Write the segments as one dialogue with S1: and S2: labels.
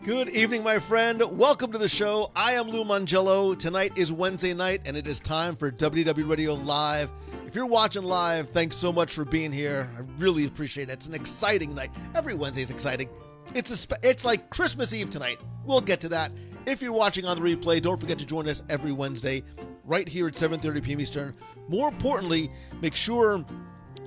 S1: Good evening, my friend. Welcome to the show. I am Lou Mangello. Tonight is Wednesday night, and it is time for WDW Radio Live. If you're watching live, thanks so much for being here. I really appreciate it. It's an exciting night. Every Wednesday is exciting. It's like Christmas Eve tonight. We'll get to that. If you're watching on the replay, don't forget to join us every Wednesday right here at 7:30 p.m. Eastern. More importantly, make sure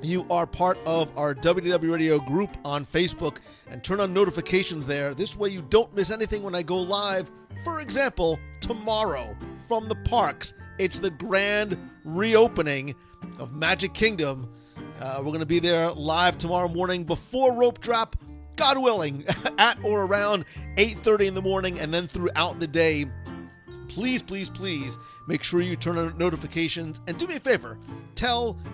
S1: you are part of our WDW Radio group on Facebook and turn on notifications there. This way you don't miss anything when I go live. For example, tomorrow from the parks, it's the grand reopening of Magic Kingdom. We're going to be there live tomorrow morning before rope drop, God willing, at or around 8:30 in the morning, and then throughout the day. Please, please, please make sure you turn on notifications, and do me a favor,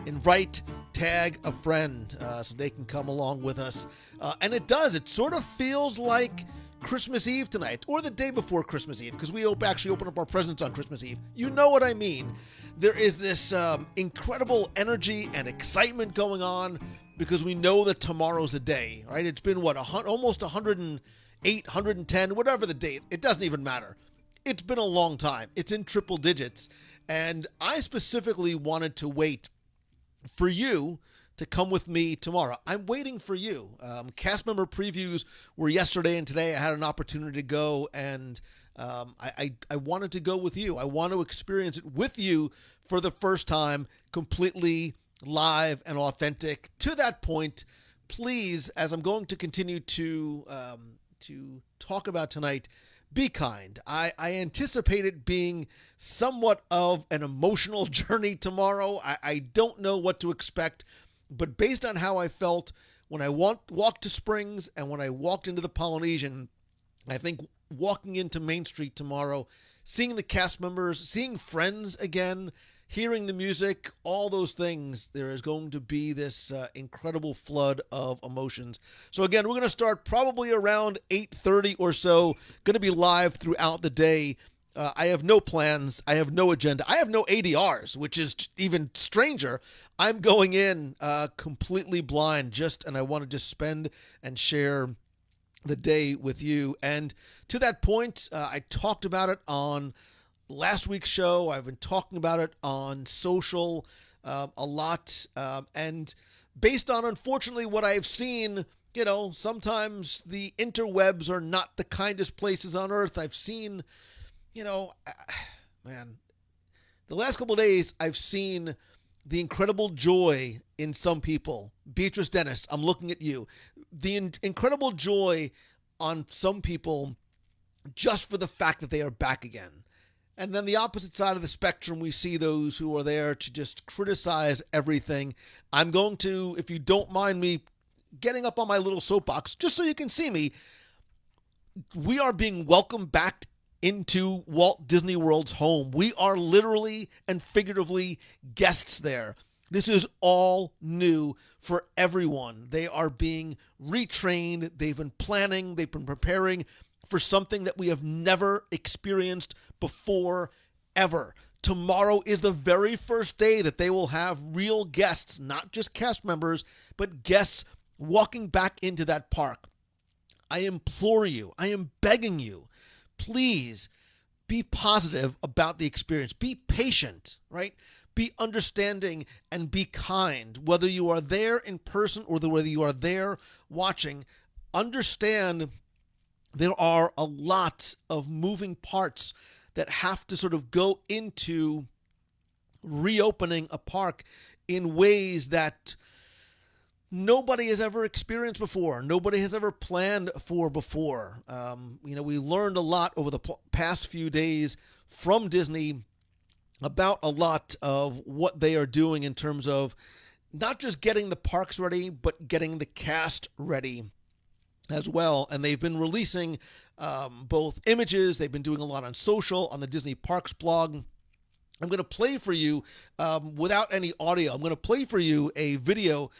S1: invite, tag a friend so they can come along with us. And it sort of feels like Christmas Eve tonight, or the day before Christmas Eve, because we actually open up our presents on Christmas Eve. You know what I mean. There is this incredible energy and excitement going on because we know that tomorrow's the day, right? It's been, almost 108, 110, whatever the date. It doesn't even matter. It's been a long time. It's in triple digits. And I specifically wanted to wait for you to come with me tomorrow. I'm waiting for you. Cast member previews were yesterday, and today I had an opportunity to go, and I wanted to go with you. I want to experience it with you for the first time, completely live and authentic. To that point, please, as I'm going to continue to talk about tonight, be kind. I anticipate it being somewhat of an emotional journey tomorrow. I don't know what to expect, but based on how I felt when I walked to Springs and when I walked into the Polynesian, I think walking into Main Street tomorrow, seeing the cast members, seeing friends again, hearing the music, all those things, there is going to be this incredible flood of emotions. So again, we're going to start probably around 8:30 or so, going to be live throughout the day. I have no plans. I have no agenda. I have no ADRs, which is even stranger. I'm going in completely blind, and I want to just spend and share the day with you. And to that point, I talked about it on last week's show. I've been talking about it on social a lot. And based on, unfortunately, what I've seen, sometimes the interwebs are not the kindest places on earth. I've seen, man, the last couple of days, I've seen the incredible joy in some people. Beatrice Dennis, I'm looking at you. The incredible joy on some people just for the fact that they are back again. And then the opposite side of the spectrum, we see those who are there to just criticize everything. I'm going to, if you don't mind me getting up on my little soapbox, just so you can see me, we are being welcomed back into Walt Disney World's home. We are literally and figuratively guests there. This is all new for everyone. They are being retrained. They've been planning. They've been preparing for something that we have never experienced before, ever. Tomorrow is the very first day that they will have real guests, not just cast members, but guests walking back into that park. I implore you, I am begging you, please be positive about the experience. Be patient, right? Be understanding and be kind. Whether you are there in person or whether you are there watching, understand there are a lot of moving parts that have to sort of go into reopening a park in ways that nobody has ever experienced before. Nobody has ever planned for before. We learned a lot over the past few days from Disney about a lot of what they are doing in terms of not just getting the parks ready, but getting the cast ready as well. And they've been releasing both images. They've been doing a lot on social, on the Disney Parks blog. I'm going to play for you without any audio. I'm going to play for you a video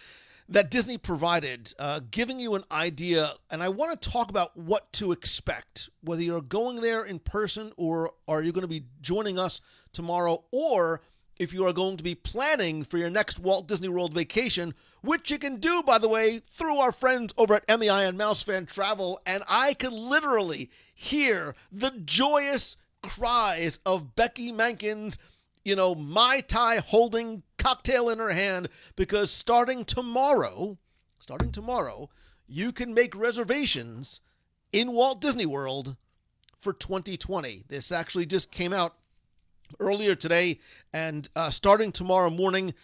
S1: that Disney provided, giving you an idea. And I want to talk about what to expect, whether you're going there in person or are you going to be joining us tomorrow, or if you are going to be planning for your next Walt Disney World vacation, which you can do, by the way, through our friends over at MEI and Mousefan Travel. And I could literally hear the joyous cries of Becky Mankins, Mai Tai holding cocktail in her hand, because starting tomorrow, you can make reservations in Walt Disney World for 2020. This actually just came out earlier today, and starting tomorrow morning,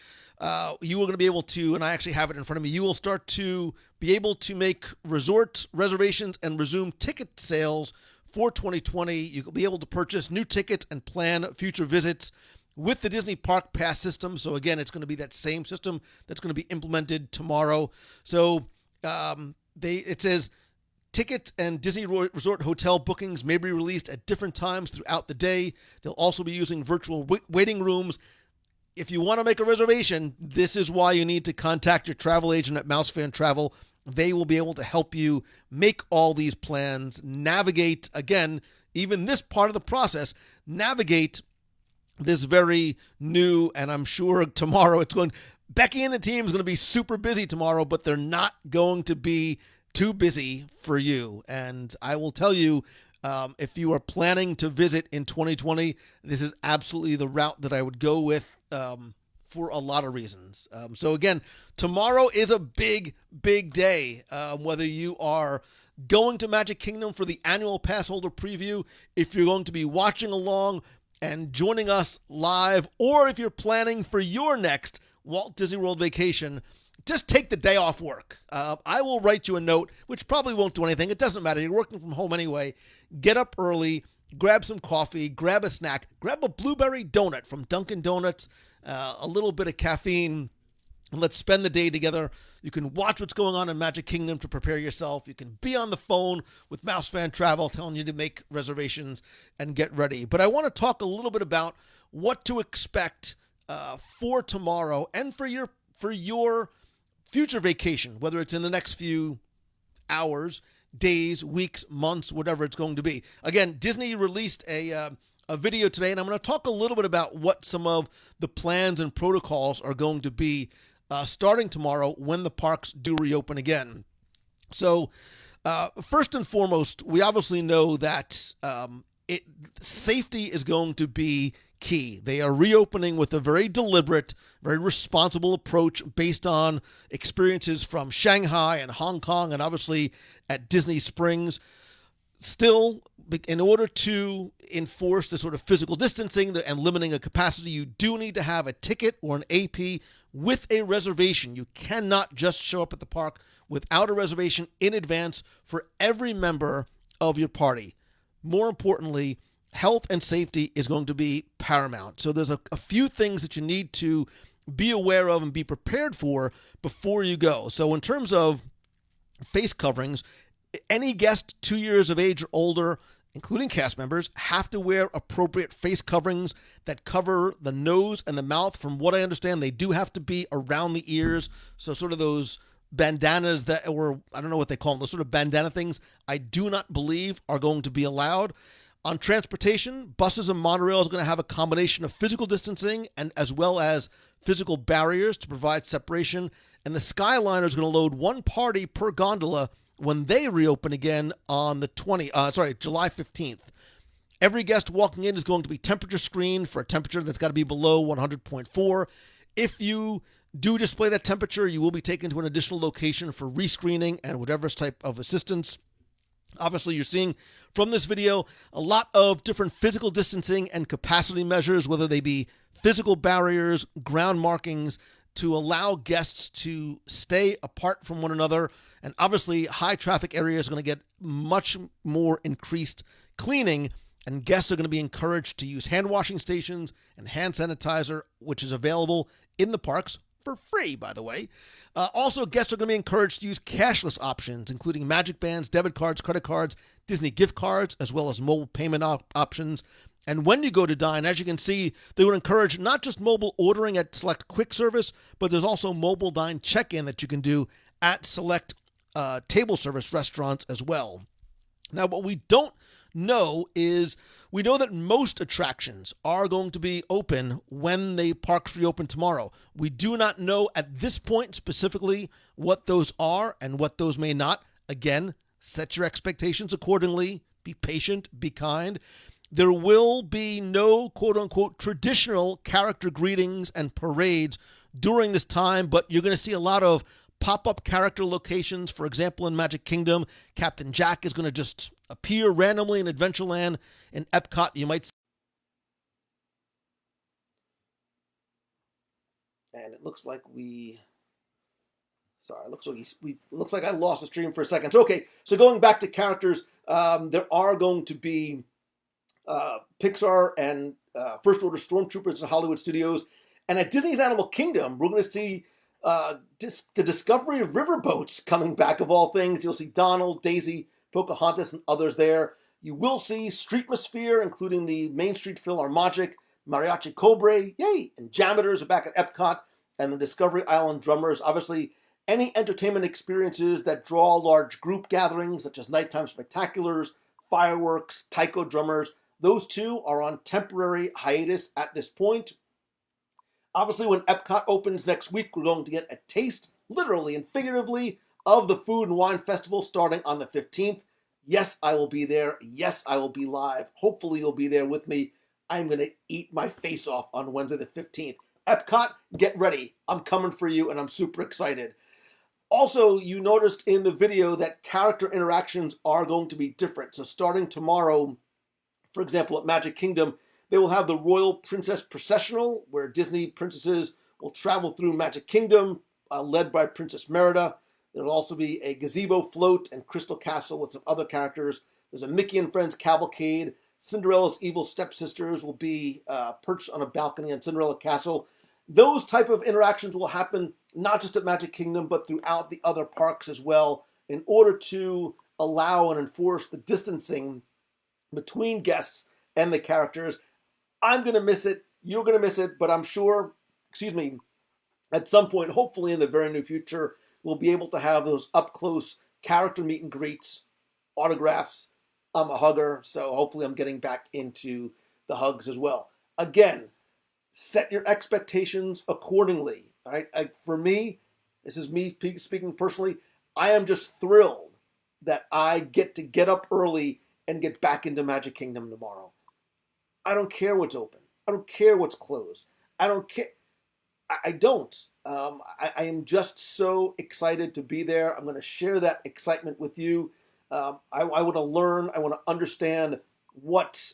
S1: you are going to be able to, and I actually have it in front of me, you will start to be able to make resort reservations and resume ticket sales for 2020. You will be able to purchase new tickets and plan future visits with the Disney Park Pass system. So again, it's going to be that same system that's going to be implemented tomorrow. So it says tickets and Disney Resort hotel bookings may be released at different times throughout the day. They'll also be using virtual waiting rooms. If you want to make a reservation, this is why you need to contact your travel agent at Mousefan Travel. They will be able to help you make all these plans, navigate, again, even this part of the process, navigate this very new, and I'm sure tomorrow Becky and the team is going to be super busy tomorrow, but they're not going to be too busy for you. And I will tell you, if you are planning to visit in 2020, this is absolutely the route that I would go with for a lot of reasons. So again, tomorrow is a big, big day. Whether you are going to Magic Kingdom for the annual pass holder preview, if you're going to be watching along and joining us live, or if you're planning for your next Walt Disney World vacation, just take the day off work. I will write you a note, which probably won't do anything. It doesn't matter. You're working from home anyway. Get up early, grab some coffee, grab a snack, grab a blueberry donut from Dunkin' Donuts, a little bit of caffeine, and let's spend the day together. You can watch what's going on in Magic Kingdom to prepare yourself. You can be on the phone with Mousefan Travel telling you to make reservations and get ready. But I want to talk a little bit about what to expect for tomorrow and for your future vacation, whether it's in the next few hours, days, weeks, months, whatever it's going to be. Again, Disney released a video today, and I'm going to talk a little bit about what some of the plans and protocols are going to be starting tomorrow when the parks do reopen again. So first and foremost, we obviously know that safety is going to be key. They are reopening with a very deliberate, very responsible approach based on experiences from Shanghai and Hong Kong and obviously at Disney Springs. Still, in order to enforce the sort of physical distancing and limiting a capacity, you do need to have a ticket or an AP with a reservation. You cannot just show up at the park without a reservation in advance for every member of your party. More importantly, health and safety is going to be paramount. So there's a few things that you need to be aware of and be prepared for before you go. So in terms of face coverings, any guest 2 years of age or older, including cast members, have to wear appropriate face coverings that cover the nose and the mouth. From what I understand, they do have to be around the ears. So sort of those bandanas that were, I don't know what they call them, those sort of bandana things, I do not believe are going to be allowed. On transportation, buses and monorail is going to have a combination of physical distancing and as well as physical barriers to provide separation. And the Skyliner is going to load one party per gondola when they reopen again on the July 15th. Every guest walking in is going to be temperature screened for a temperature that's got to be below 100.4. If you do display that temperature, you will be taken to an additional location for rescreening and whatever type of assistance. Obviously, you're seeing from this video a lot of different physical distancing and capacity measures, whether they be physical barriers, ground markings, to allow guests to stay apart from one another. And obviously, high traffic areas are going to get much more increased cleaning, and guests are going to be encouraged to use hand washing stations and hand sanitizer, which is available in the parks for free, by the way. Also, guests are going to be encouraged to use cashless options, including magic bands, debit cards, credit cards, Disney gift cards, as well as mobile payment options. And when you go to dine, as you can see, they would encourage not just mobile ordering at select quick service, but there's also mobile dine check-in that you can do at select table service restaurants as well. Now, what we don't know is we know that most attractions are going to be open when the parks reopen tomorrow. We do not know at this point specifically what those are and what those may not. Again, set your expectations accordingly. Be patient, be kind. There will be no quote unquote traditional character greetings and parades during this time, but you're going to see a lot of pop-up character locations. For example, in Magic Kingdom, Captain Jack is going to just appear randomly in Adventureland. In Epcot, you might. And it looks like Sorry, looks like I lost the stream for a second. So okay, so going back to characters, there are going to be Pixar and First Order Stormtroopers in Hollywood Studios, and at Disney's Animal Kingdom, we're going to see the discovery of riverboats coming back, of all things. You'll see Donald, Daisy, Pocahontas, and others there. You will see Streetmosphere, including the Main Street Philharmonic, Mariachi Cobre, yay, and Jameters are back at Epcot, and the Discovery Island Drummers. Obviously, any entertainment experiences that draw large group gatherings, such as nighttime spectaculars, fireworks, taiko drummers, those two are on temporary hiatus at this point. Obviously, when Epcot opens next week, we're going to get a taste, literally and figuratively, of the Food and Wine Festival starting on the 15th. Yes, I will be there. Yes, I will be live. Hopefully, you'll be there with me. I'm going to eat my face off on Wednesday the 15th. Epcot, get ready. I'm coming for you, and I'm super excited. Also, you noticed in the video that character interactions are going to be different. So starting tomorrow, for example, at Magic Kingdom, they will have the Royal Princess Processional, where Disney princesses will travel through Magic Kingdom, led by Princess Merida. There will also be a gazebo float and Crystal Castle with some other characters. There's a Mickey and Friends cavalcade. Cinderella's evil stepsisters will be perched on a balcony on Cinderella Castle. Those type of interactions will happen not just at Magic Kingdom, but throughout the other parks as well, in order to allow and enforce the distancing between guests and the characters. I'm going to miss it. You're going to miss it, but I'm sure, at some point, hopefully in the very near future, we'll be able to have those up-close character meet and greets, autographs. I'm a hugger, so hopefully I'm getting back into the hugs as well. Again, set your expectations accordingly. All right. For me, this is me speaking personally. I am just thrilled that I get to get up early and get back into Magic Kingdom tomorrow. I don't care what's open. I don't care what's closed. I don't care. I don't. I am just so excited to be there. I'm going to share that excitement with you. I want to learn. I want to understand what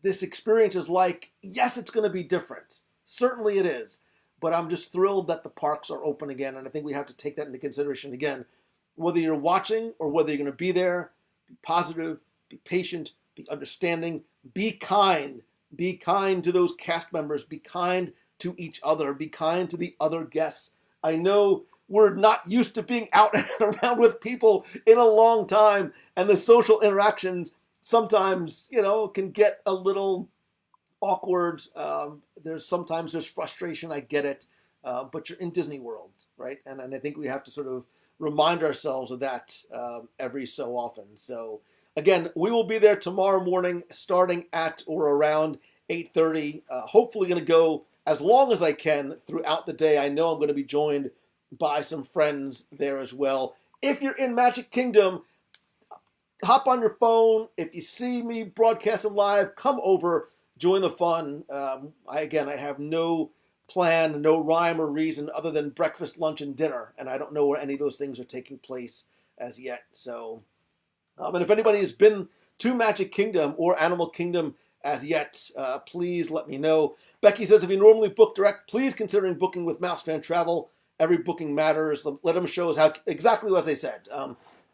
S1: this experience is like. Yes, it's going to be different. Certainly it is. But I'm just thrilled that the parks are open again. And I think we have to take that into consideration again. Whether you're watching or whether you're going to be there, be positive, be patient, be understanding, be kind. Be kind to those cast members. Be kind to each other. Be kind to the other guests. I know we're not used to being out and around with people in a long time. And the social interactions sometimes, can get a little awkward. There's frustration. I get it. But you're in Disney World, right? And I think we have to sort of remind ourselves of that every so often. So again, we will be there tomorrow morning, starting at or around 8:30. Hopefully going to go as long as I can throughout the day. I know I'm going to be joined by some friends there as well. If you're in Magic Kingdom, hop on your phone. If you see me broadcasting live, come over, join the fun. I have no plan, no rhyme or reason other than breakfast, lunch, and dinner. And I don't know where any of those things are taking place as yet. So, and if anybody has been to Magic Kingdom or Animal Kingdom as yet, please let me know. Becky says, if you normally book direct, please consider booking with Mouse Fan Travel. Every booking matters. Let them show us how, exactly as I said.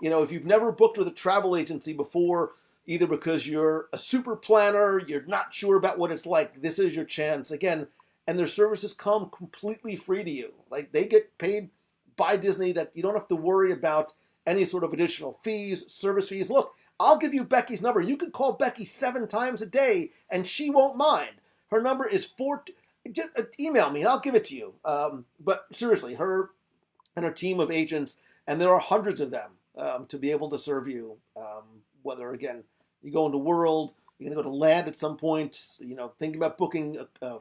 S1: If you've never booked with a travel agency before, either because you're a super planner, you're not sure about what it's like, this is your chance. Again, and their services come completely free to you. Like, they get paid by Disney, that you don't have to worry about any sort of additional fees, service fees. Look, I'll give you Becky's number. You can call Becky 7 times a day, and she won't mind. Her number is just email me, and I'll give it to you. But seriously, her and her team of agents, and there are hundreds of them, to be able to serve you whether, again, you go into world, you're going to go to land at some point, thinking about booking a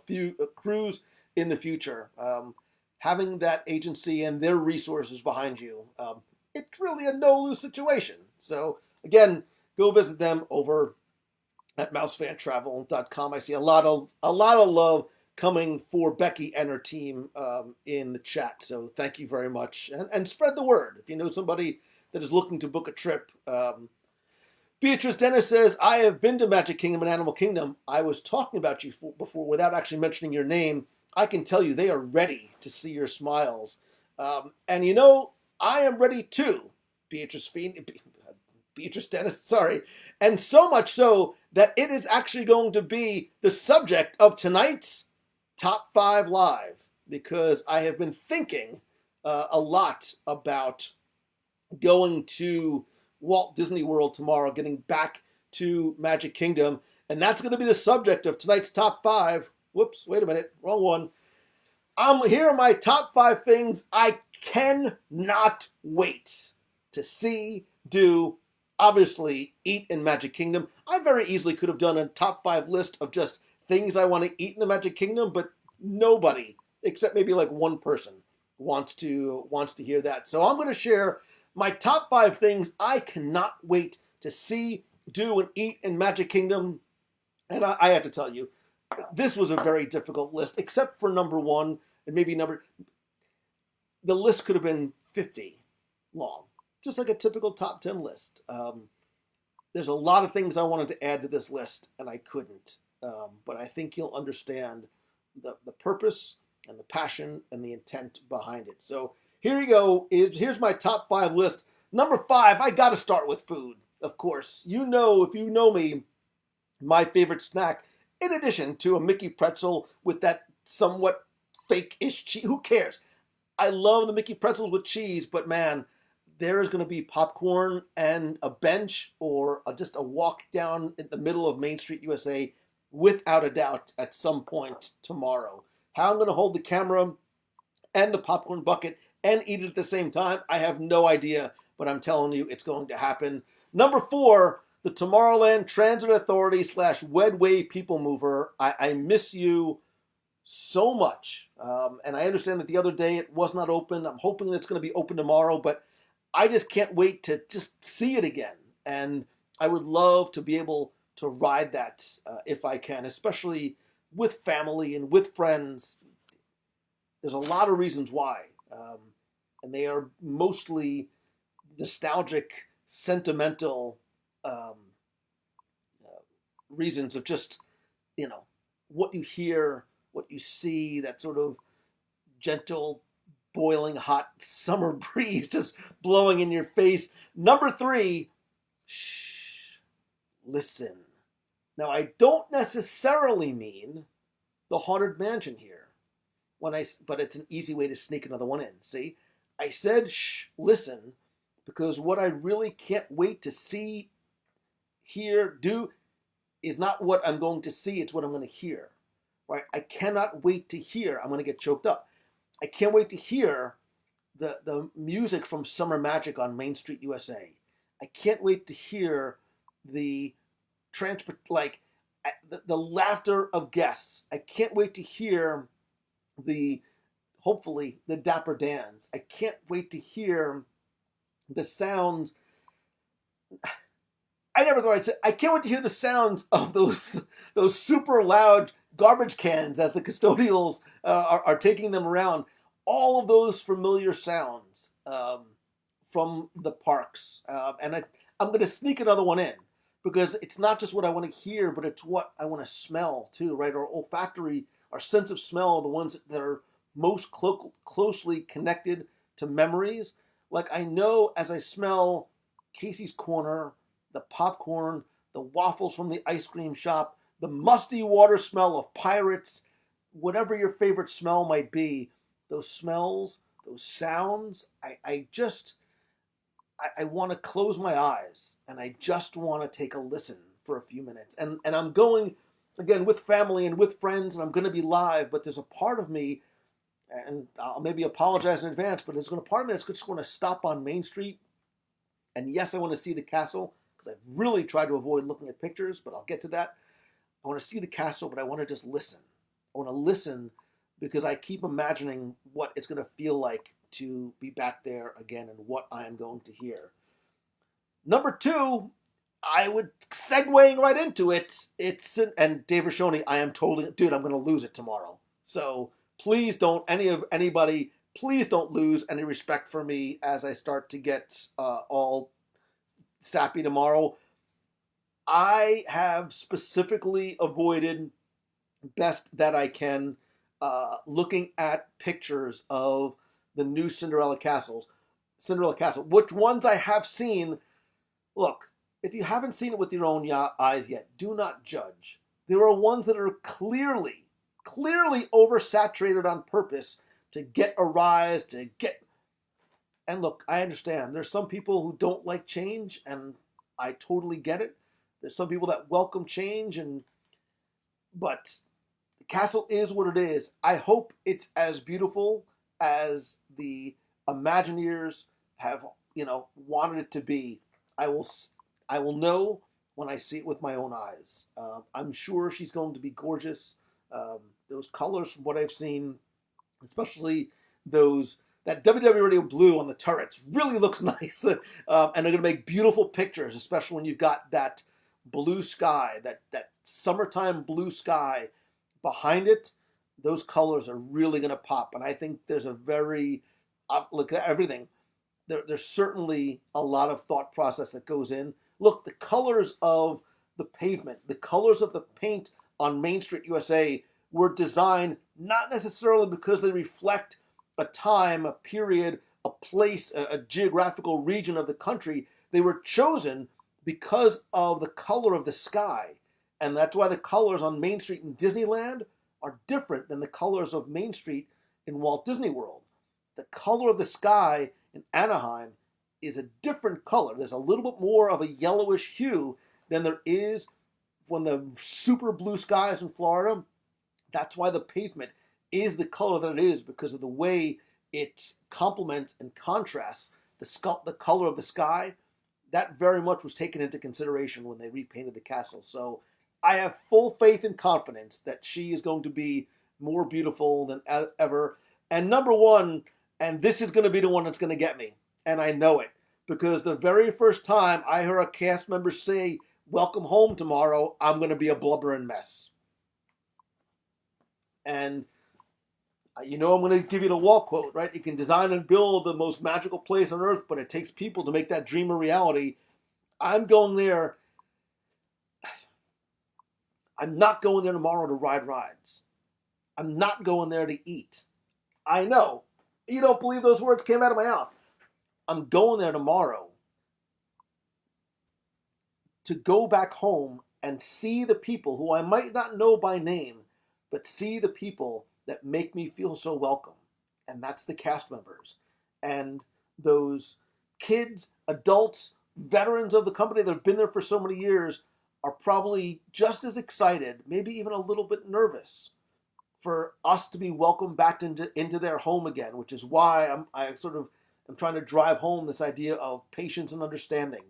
S1: cruise in the future. Having that agency and their resources behind you, it's really a no-lose situation. So, again, go visit them over at mousefantravel.com. I see a lot of love coming for Becky and her team in the chat. So thank you very much. And spread the word. If you know somebody that is looking to book a trip. Beatrice Dennis says, I have been to Magic Kingdom and Animal Kingdom. I was talking about you before without actually mentioning your name. I can tell you they are ready to see your smiles. And I am ready too, Beatrice Dennis, sorry. And so much so that it is actually going to be the subject of tonight's Top 5 Live, because I have been thinking a lot about going to Walt Disney World tomorrow, getting back to Magic Kingdom, and that's going to be the subject of tonight's Top 5. Whoops, wait a minute, wrong one. Here are my top 5 things I cannot wait to see, do, obviously eat in Magic Kingdom. I very easily could have done a top 5 list of just things I want to eat in the Magic Kingdom, but nobody, except maybe like one person, wants to hear that. So I'm going to share my top 5 things I cannot wait to see, do, and eat in Magic Kingdom. And I have to tell you, this was a very difficult list, except for number 1 and maybe the list could have been 50 long, just like a typical top 10 list. There's a lot of things I wanted to add to this list, and I couldn't. But I think you'll understand the purpose and the passion and the intent behind it. So here you go. Here's my top 5 list. Number 5, I got to start with food, of course. If you know me, my favorite snack, in addition to a Mickey pretzel with that somewhat fake-ish cheese, who cares? I love the Mickey pretzels with cheese, but man, there is going to be popcorn and a bench or just a walk down in the middle of Main Street, USA, without a doubt, at some point tomorrow. How I'm going to hold the camera and the popcorn bucket and eat it at the same time, I have no idea, but I'm telling you, it's going to happen. Number 4, the Tomorrowland Transit Authority / Wedway People Mover. I miss you so much. And I understand that the other day it was not open. I'm hoping that it's going to be open tomorrow, but I just can't wait to just see it again. And I would love to be able to ride that if I can, especially with family and with friends. There's a lot of reasons why. And they are mostly nostalgic, sentimental reasons of just, what you hear, what you see, that sort of gentle, boiling hot summer breeze just blowing in your face. Number 3, shh, listen. Now, I don't necessarily mean the Haunted Mansion here, but it's an easy way to sneak another one in. See, I said shh, listen, because what I really can't wait to see, hear, do is not what I'm going to see, it's what I'm going to hear. Right? I cannot wait to hear. I'm going to get choked up. I can't wait to hear the music from Summer Magic on Main Street, USA. I can't wait to hear the the laughter of guests. I can't wait to hear hopefully the Dapper Dans. I can't wait to hear the sounds. I never thought I'd say, I can't wait to hear the sounds of those super loud garbage cans as the custodials are taking them around. All of those familiar sounds from the parks. And I'm going to sneak another one in, because it's not just what I want to hear, but it's what I want to smell too, right? Our olfactory, our sense of smell are the ones that are most closely connected to memories. Like I know as I smell Casey's Corner, the popcorn, the waffles from the ice cream shop, the musty water smell of Pirates, whatever your favorite smell might be, those smells, those sounds, I want to close my eyes and I just want to take a listen for a few minutes. And I'm going, again, with family and with friends, and I'm going to be live, but there's a part of me, and I'll maybe apologize in advance, but there's going to part of me that's just going to stop on Main Street. And yes, I want to see the castle,
S2: because I've really tried to avoid looking at pictures, but I'll get to that. I want to see the castle, but I want to just listen. I want to listen because I keep imagining what it's going to feel like to be back there again and what I am going to hear. Number two, I would segueing right into it. And Dave Rashoni, I am totally, dude, I'm going to lose it tomorrow. So please don't, anybody, please don't lose any respect for me as I start to get all sappy tomorrow. I have specifically avoided best that I can looking at pictures of the new Cinderella Castle, which ones I have seen. Look, if you haven't seen it with your own eyes yet, do not judge. There are ones that are clearly oversaturated on purpose to get a rise, and look, I understand. There's some people who don't like change, and I totally get it. There's some people that welcome change, but the castle is what it is. I hope it's as beautiful as the Imagineers have, wanted it to be. I will know when I see it with my own eyes. I'm sure she's going to be gorgeous. Those colors, from what I've seen, especially that WDW Radio blue on the turrets, really looks nice. And they're going to make beautiful pictures, especially when you've got that blue sky, that summertime blue sky behind it. Those colors are really going to pop. And I think there's look at everything. There's certainly a lot of thought process that goes in. Look, the colors of the pavement, the colors of the paint on Main Street, USA, were designed not necessarily because they reflect a time, a period, a place, a geographical region of the country. They were chosen because of the color of the sky. And that's why the colors on Main Street in Disneyland are different than the colors of Main Street in Walt Disney World. The color of the sky in Anaheim is a different color. There's a little bit more of a yellowish hue than there is when the super blue skies in Florida. That's why the pavement is the color that it is, because of the way it complements and contrasts the color of the sky. That very much was taken into consideration when they repainted the castle. So I have full faith and confidence that she is going to be more beautiful than ever. And number one, and this is going to be the one that's going to get me, and I know it, because the very first time I heard a cast member say, "Welcome home tomorrow," I'm going to be a blubbering mess. And I'm going to give you the wall quote, right? You can design and build the most magical place on earth, but it takes people to make that dream a reality. I'm going there. I'm not going there tomorrow to ride rides. I'm not going there to eat. I know. You don't believe those words came out of my mouth. I'm going there tomorrow to go back home and see the people who I might not know by name, but see the people that make me feel so welcome. And that's the cast members. And those kids, adults, veterans of the company that have been there for so many years are probably just as excited, maybe even a little bit nervous, for us to be welcomed back into their home again, which is why I'm trying to drive home this idea of patience and understanding.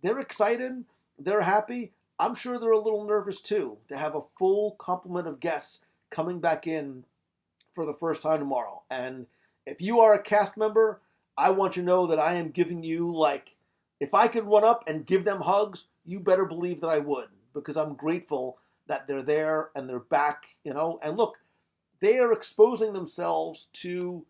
S2: They're excited, they're happy. I'm sure they're a little nervous too, to have a full complement of guests coming back in for the first time tomorrow. And if you are a cast member, I want you to know that I am giving you, if I could run up and give them hugs, you better believe that I would, because I'm grateful that they're there and they're back, and look, they are exposing themselves to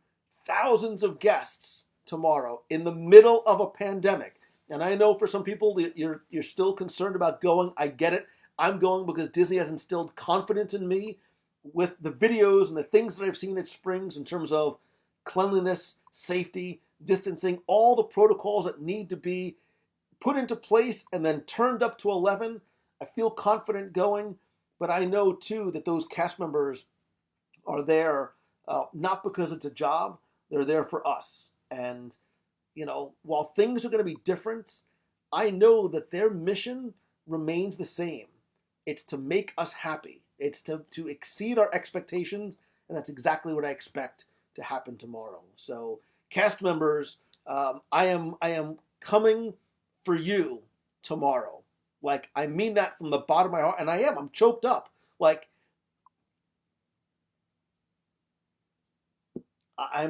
S2: thousands of guests tomorrow in the middle of a pandemic. And I know for some people you're still concerned about going. I get it. I'm going because Disney has instilled confidence in me with the videos and the things that I've seen at Springs in terms of cleanliness, safety, distancing, all the protocols that need to be put into place and then turned up to 11. I feel confident going, but I know too that those cast members are there not because it's a job. They're there for us. And, while things are going to be different, I know that their mission remains the same. It's to make us happy. It's to exceed our expectations, and that's exactly what I expect to happen tomorrow. So, cast members, I am coming for you tomorrow. Like, I mean that from the bottom of my heart, and I am. I'm choked up. Like, I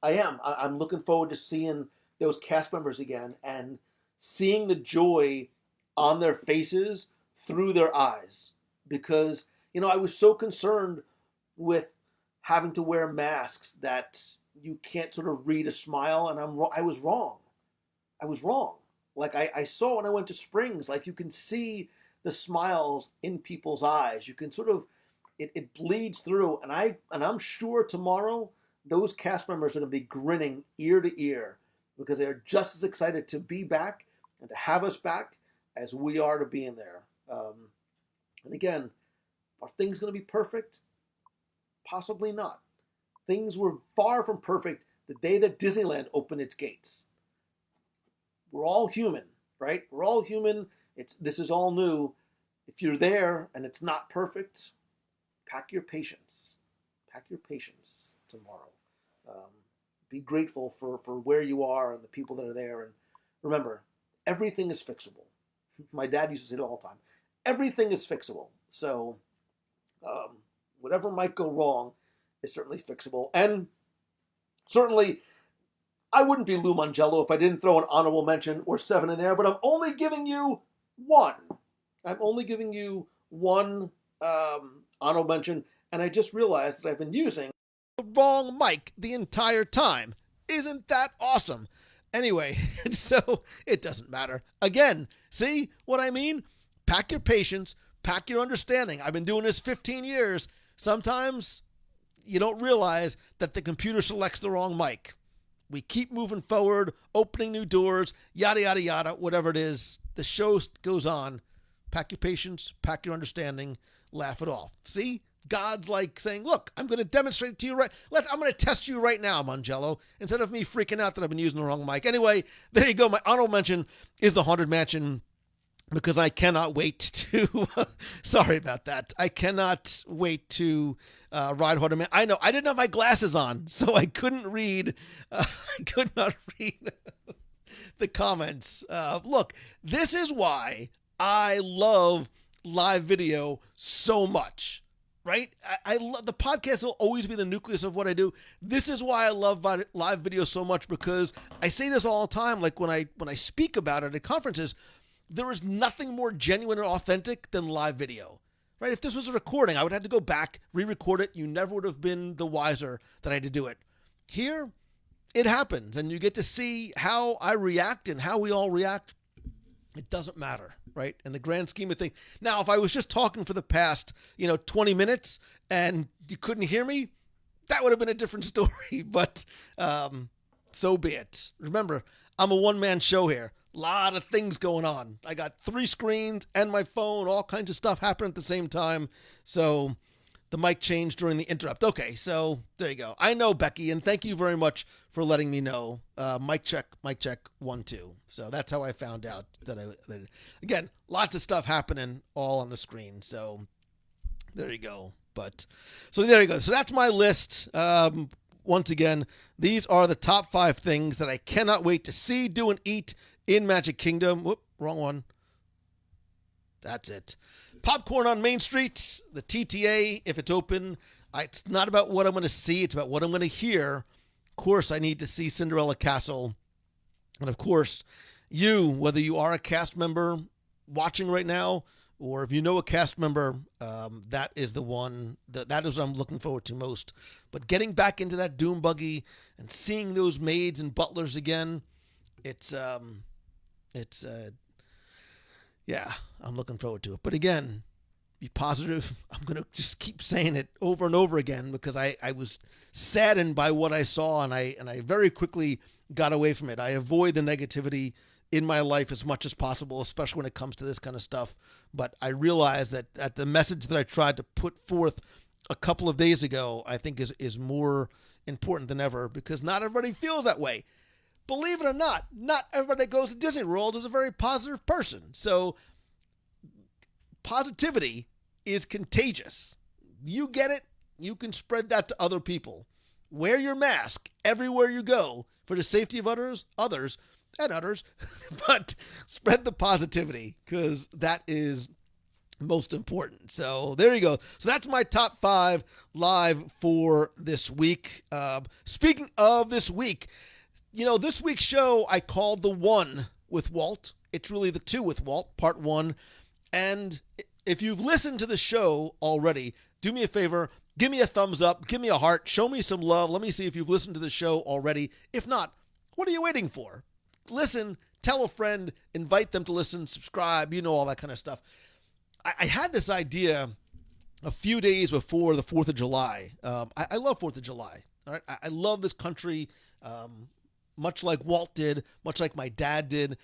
S2: am. I'm looking forward to seeing those cast members again and seeing the joy on their faces through their eyes. Because, I was so concerned with having to wear masks that you can't sort of read a smile, and I was wrong. I was wrong. Like, I saw when I went to Springs, like, you can see the smiles in people's eyes. You can sort of, it bleeds through, and I'm sure tomorrow those cast members are going to be grinning ear to ear because they're just as excited to be back and to have us back as we are to be in there. And again, are things going to be perfect? Possibly not. Things were far from perfect the day that Disneyland opened its gates. We're all human, right? We're all human. This is all new. If you're there and it's not perfect, pack your patience. Pack your patience tomorrow. Be grateful for where you are and the people that are there. And remember, everything is fixable. My dad used to say it all the time. Everything is fixable. So whatever might go wrong is certainly fixable. And certainly, I wouldn't be Lou Mangello if I didn't throw an honorable mention or 7 in there, but I'm only giving you one. I'm only giving you one honorable mention, and I just realized that I've been using
S1: the wrong mic the entire time. Isn't that awesome? Anyway, so it doesn't matter. Again, see what I mean? Pack your patience, pack your understanding. I've been doing this 15 years. Sometimes you don't realize that the computer selects the wrong mic. We keep moving forward, opening new doors, yada, yada, yada, whatever it is. The show goes on. Pack your patience, pack your understanding, laugh it off. See? God's like saying, look, I'm going to demonstrate to you I'm going to test you right now, Mangello, instead of me freaking out that I've been using the wrong mic. Anyway, there you go. My honorable mention is the Haunted Mansion because I cannot wait to, sorry about that. I cannot wait to ride Haunted Mansion. I know, I didn't have my glasses on, so I couldn't read, I could not read the comments. Look, this is why I love live video so much. Right? I love the podcast will always be the nucleus of what I do. This is why I love live video so much because I say this all the time. Like when I speak about it at conferences, there is nothing more genuine and authentic than live video. Right? If this was a recording, I would have to go back, re-record it. You never would have been the wiser that I had to do it. Here, it happens, and you get to see how I react and how we all react. It doesn't matter, right? In the grand scheme of things. Now, if I was just talking for the past, 20 minutes and you couldn't hear me, that would have been a different story. But so be it. Remember, I'm a one-man show here. A lot of things going on. I got 3 screens and my phone, all kinds of stuff happening at the same time. So the mic changed during the interrupt. Okay, so there you go. I know, Becky, and thank you very much for letting me know. Mic check, 1, 2. So that's how I found out that again, lots of stuff happening all on the screen. So there you go. So there you go. So that's my list. Once again, these are the top 5 things that I cannot wait to see, do, and eat in Magic Kingdom. Whoop, wrong one. That's it. Popcorn on Main Street, the TTA, if it's open. It's not about what I'm going to see. It's about what I'm going to hear. Of course, I need to see Cinderella Castle. And of course, you, whether you are a cast member watching right now, or if you know a cast member, that is the one, that is what I'm looking forward to most. But getting back into that Doom Buggy and seeing those maids and butlers again, yeah, I'm looking forward to it. But again, be positive. I'm going to just keep saying it over and over again because I was saddened by what I saw and I very quickly got away from it. I avoid the negativity in my life as much as possible, especially when it comes to this kind of stuff. But I realize that the message that I tried to put forth a couple of days ago, I think is more important than ever because not everybody feels that way. Believe it or not everybody that goes to Disney World is a very positive person. So positivity is contagious. You get it, you can spread that to other people. Wear your mask everywhere you go for the safety of others, and others, but spread the positivity because that is most important. So there you go. So that's my top 5 live for this week. Speaking of this week, this week's show I called the 1 with Walt. It's really the 2 with Walt, part 1. And if you've listened to the show already, do me a favor, give me a thumbs up, give me a heart, show me some love. Let me see if you've listened to the show already. If not, what are you waiting for? Listen, tell a friend, invite them to listen, subscribe, all that kind of stuff. I had this idea a few days before the 4th of July. I love 4th of July. All right? I love this country, much like Walt did, much like my dad did.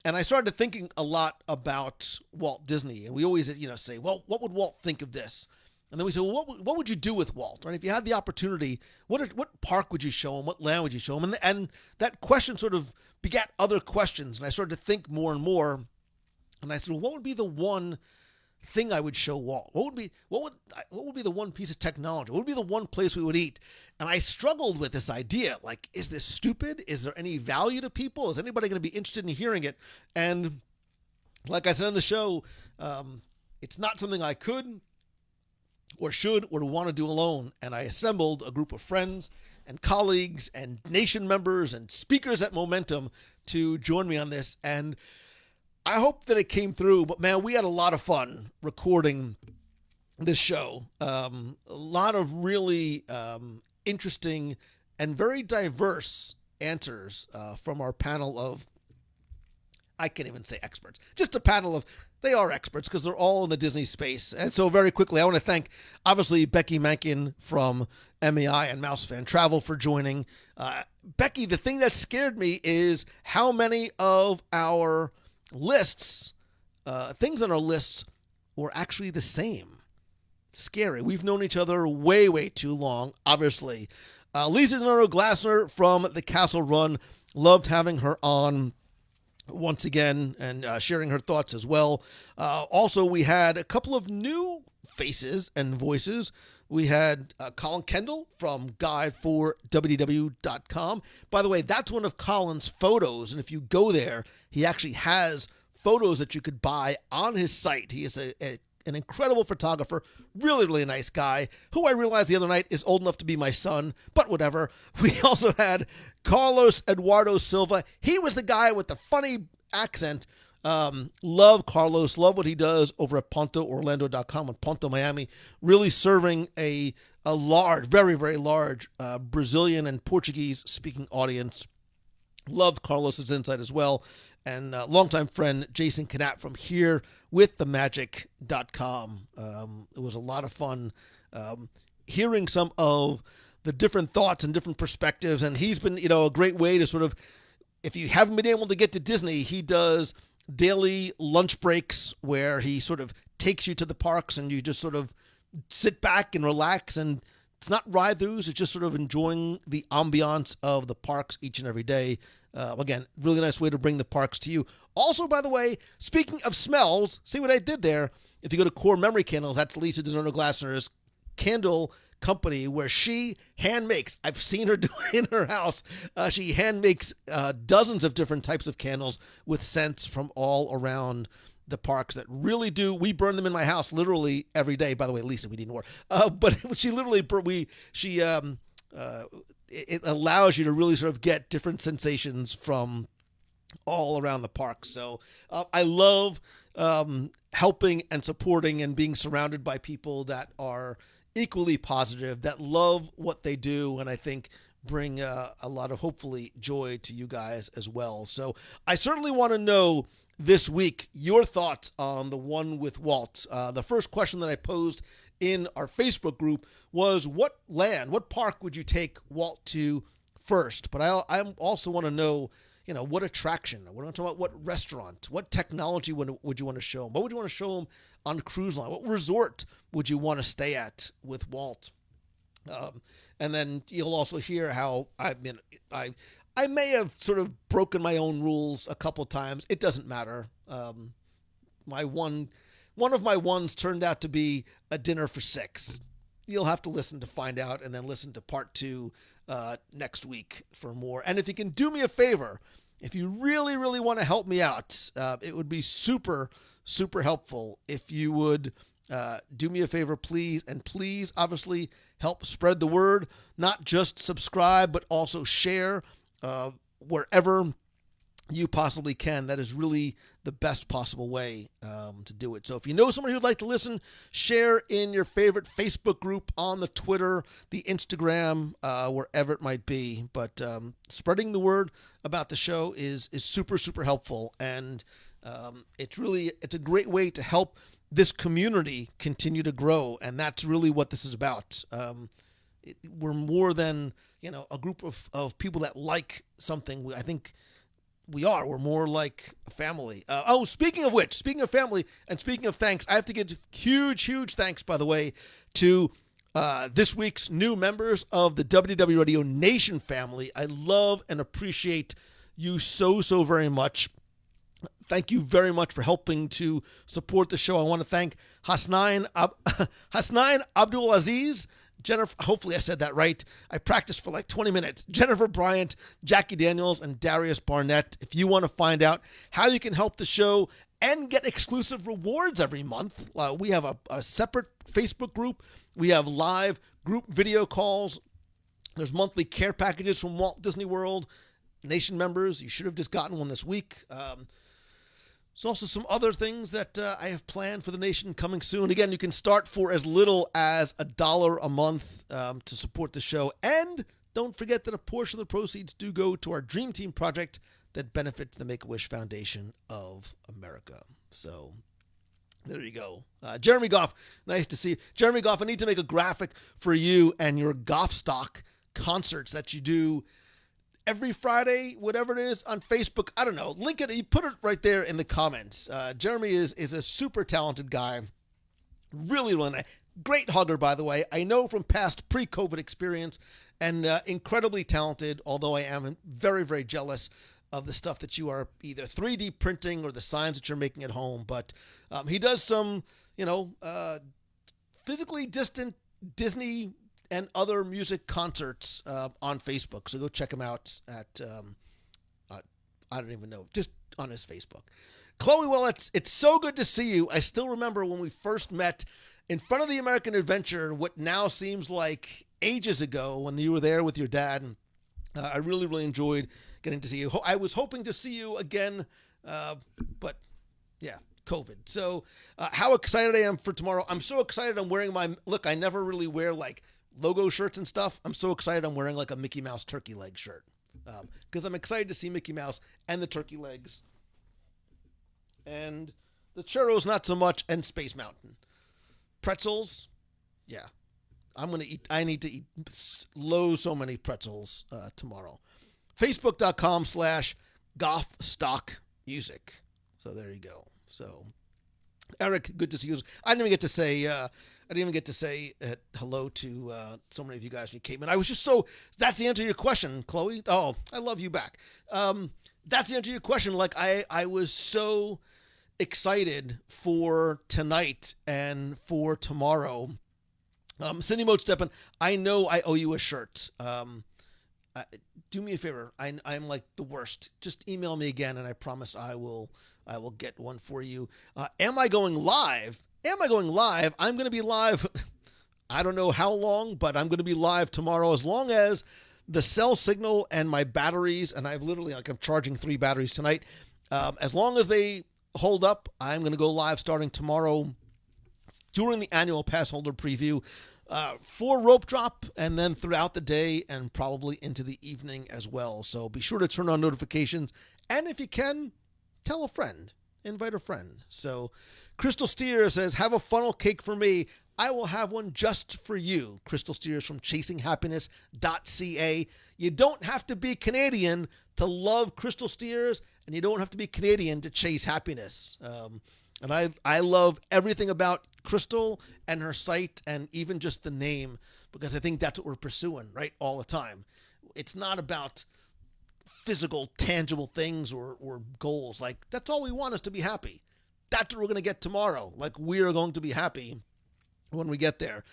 S1: And I started thinking a lot about Walt Disney. And we always, say, well, what would Walt think of this? And then we say, well, what would you do with Walt? Right? If you had the opportunity, what park would you show him? What land would you show him? And that question sort of begat other questions. And I started to think more and more. And I said, well, what would be the one thing I would show Walt? What would be the one piece of technology? What would be the one place we would eat? And I struggled with this idea. Like, is this stupid? Is there any value to people? Is anybody going to be interested in hearing it? And like I said on the show, it's not something I could or should or want to do alone. And I assembled a group of friends and colleagues and nation members and speakers at Momentum to join me on this. And I hope that it came through, but man, we had a lot of fun recording this show. A lot of really interesting and very diverse answers from our panel of, I can't even say experts, just a panel of, they are experts because they're all in the Disney space. And so very quickly, I want to thank, obviously, Becky Mankin from MEI and Mouse Fan Travel for joining. Becky, the thing that scared me is how many of our lists, things on our lists were actually the same. Scary. We've known each other way, way too long, obviously. Lisa Donato Glassner from the Castle Run. Loved having her on once again and sharing her thoughts as well. Also, we had a couple of new faces and voices. We had Colin Kendall from Guide for WDW.com. By the way, that's one of Colin's photos. And if you go there, he actually has photos that you could buy on his site. He is an incredible photographer, really, really nice guy, who I realized the other night is old enough to be my son, but whatever. We also had Carlos Eduardo Silva. He was the guy with the funny accent. Love Carlos, love what he does over at PontoOrlando.com and Ponto Miami, really serving a large, very, very large Brazilian and Portuguese speaking audience. Loved Carlos's insight as well. And longtime friend Jason Knapp from here with themagic.com. It was a lot of fun hearing some of the different thoughts and different perspectives. And he's been, a great way to sort of, if you haven't been able to get to Disney, he does daily lunch breaks where he sort of takes you to the parks and you just sort of sit back and relax. And it's not ride-throughs, it's just sort of enjoying the ambiance of the parks each and every day. Again, really nice way to bring the parks to you. Also, by the way, speaking of smells, see what I did there? If you go to Core Memory Candles, that's Lisa Donato Glassner's candle company where she hand makes. I've seen her do it in her house. She hand makes dozens of different types of candles with scents from all around the parks that really do. We burn them in my house literally every day. By the way, Lisa, we need more. But she literally, it allows you to really sort of get different sensations from all around the park. So I love helping and supporting and being surrounded by people that are equally positive, that love what they do, and I think bring a lot of, hopefully, joy to you guys as well. So I certainly want to know this week your thoughts on the one with Walt. The first question that I posed in our Facebook group was, what park would you take Walt to first? But I also want to know, what attraction? I want to talk about what restaurant, what technology would you want to show him? What would you want to show him on cruise line? What resort would you want to stay at with Walt? And then you'll also hear how I may have sort of broken my own rules a couple times. It doesn't matter. One of my ones turned out to be a dinner for 6. You'll have to listen to find out, and then listen to part 2 next week for more. And if you can do me a favor, if you really, really want to help me out, it would be super, super helpful if you would do me a favor, please. And please, obviously, help spread the word. Not just subscribe, but also share wherever you possibly can. That is really the best possible way to do it. So if you know somebody who'd like to listen, share in your favorite Facebook group, on the Twitter, the Instagram, wherever it might be. But spreading the word about the show is super, super helpful. And it's a great way to help this community continue to grow. And that's really what this is about. We're more than, a group of people that like something. I think we're more like a family. Speaking of which, speaking of family and speaking of thanks, I have to give huge, huge thanks, by the way, to this week's new members of the WDW Radio Nation family. I love and appreciate you so, so very much. Thank you very much for helping to support the show. I want to thank Hasnain Abdulaziz, Jennifer, hopefully I said that right. I practiced for like 20 minutes. Jennifer Bryant, Jackie Daniels, and Darius Barnett. If you want to find out how you can help the show and get exclusive rewards every month, we have a separate Facebook group. We have live group video calls. There's monthly care packages from Walt Disney World. Nation members, you should have just gotten one this week. There's also some other things that I have planned for the Nation coming soon. Again, you can start for as little as $1 a month to support the show. And don't forget that a portion of the proceeds do go to our Dream Team project that benefits the Make-A-Wish Foundation of America. So there you go. Jeremy Goff, nice to see you. Jeremy Goff, I need to make a graphic for you and your Goff Stock concerts that you do every Friday, whatever it is, on Facebook. I don't know. Link it. You put it right there in the comments. Jeremy is a super talented guy. Really, really nice. Great hugger, by the way. I know from past pre-COVID experience, and incredibly talented, although I am very, very jealous of the stuff that you are either 3D printing or the signs that you're making at home. But he does some, physically distant Disney and other music concerts on Facebook. So go check him out at, I don't even know, just on his Facebook. Chloe Willets, it's so good to see you. I still remember when we first met in front of the American Adventure, what now seems like ages ago, when you were there with your dad. And I really, really enjoyed getting to see you. I was hoping to see you again, but yeah, COVID. So how excited I am for tomorrow. I'm so excited I'm wearing look, I never really wear like logo shirts and stuff. I'm so excited I'm wearing like a Mickey Mouse turkey leg shirt because I'm excited to see Mickey Mouse and the turkey legs. And the churros, not so much, and Space Mountain. Pretzels, yeah. I need to eat so many pretzels tomorrow. Facebook.com/GoffStockMusic. So there you go. So Eric, good to see you. I didn't even get to say hello to so many of you guys when you came in. I was just that's the answer to your question, Chloe. Oh, I love you back. That's the answer to your question. Like I was so excited for tonight and for tomorrow. Cindy Moat Steppen, I know I owe you a shirt. Do me a favor. I'm like the worst. Just email me again, and I promise I will get one for you. Am I going live? I'm going to be live. I don't know how long, but I'm going to be live tomorrow as long as the cell signal and my batteries, and I'm charging 3 batteries tonight. As long as they hold up, I'm going to go live starting tomorrow during the annual pass holder preview for Rope Drop, and then throughout the day and probably into the evening as well. So be sure to turn on notifications, and if you can, tell a friend, invite a friend. So Crystal Steer says, have a funnel cake for me. I will have one just for you. Crystal Steers from chasinghappiness.ca. You don't have to be Canadian to love Crystal Steers, and you don't have to be Canadian to chase happiness. And I love everything about Crystal and her site, and even just the name, because I think that's what we're pursuing, right, all the time. It's not about physical, tangible things or goals. Like, that's all we want, is to be happy. That's what we're going to get tomorrow. Like, we are going to be happy when we get there.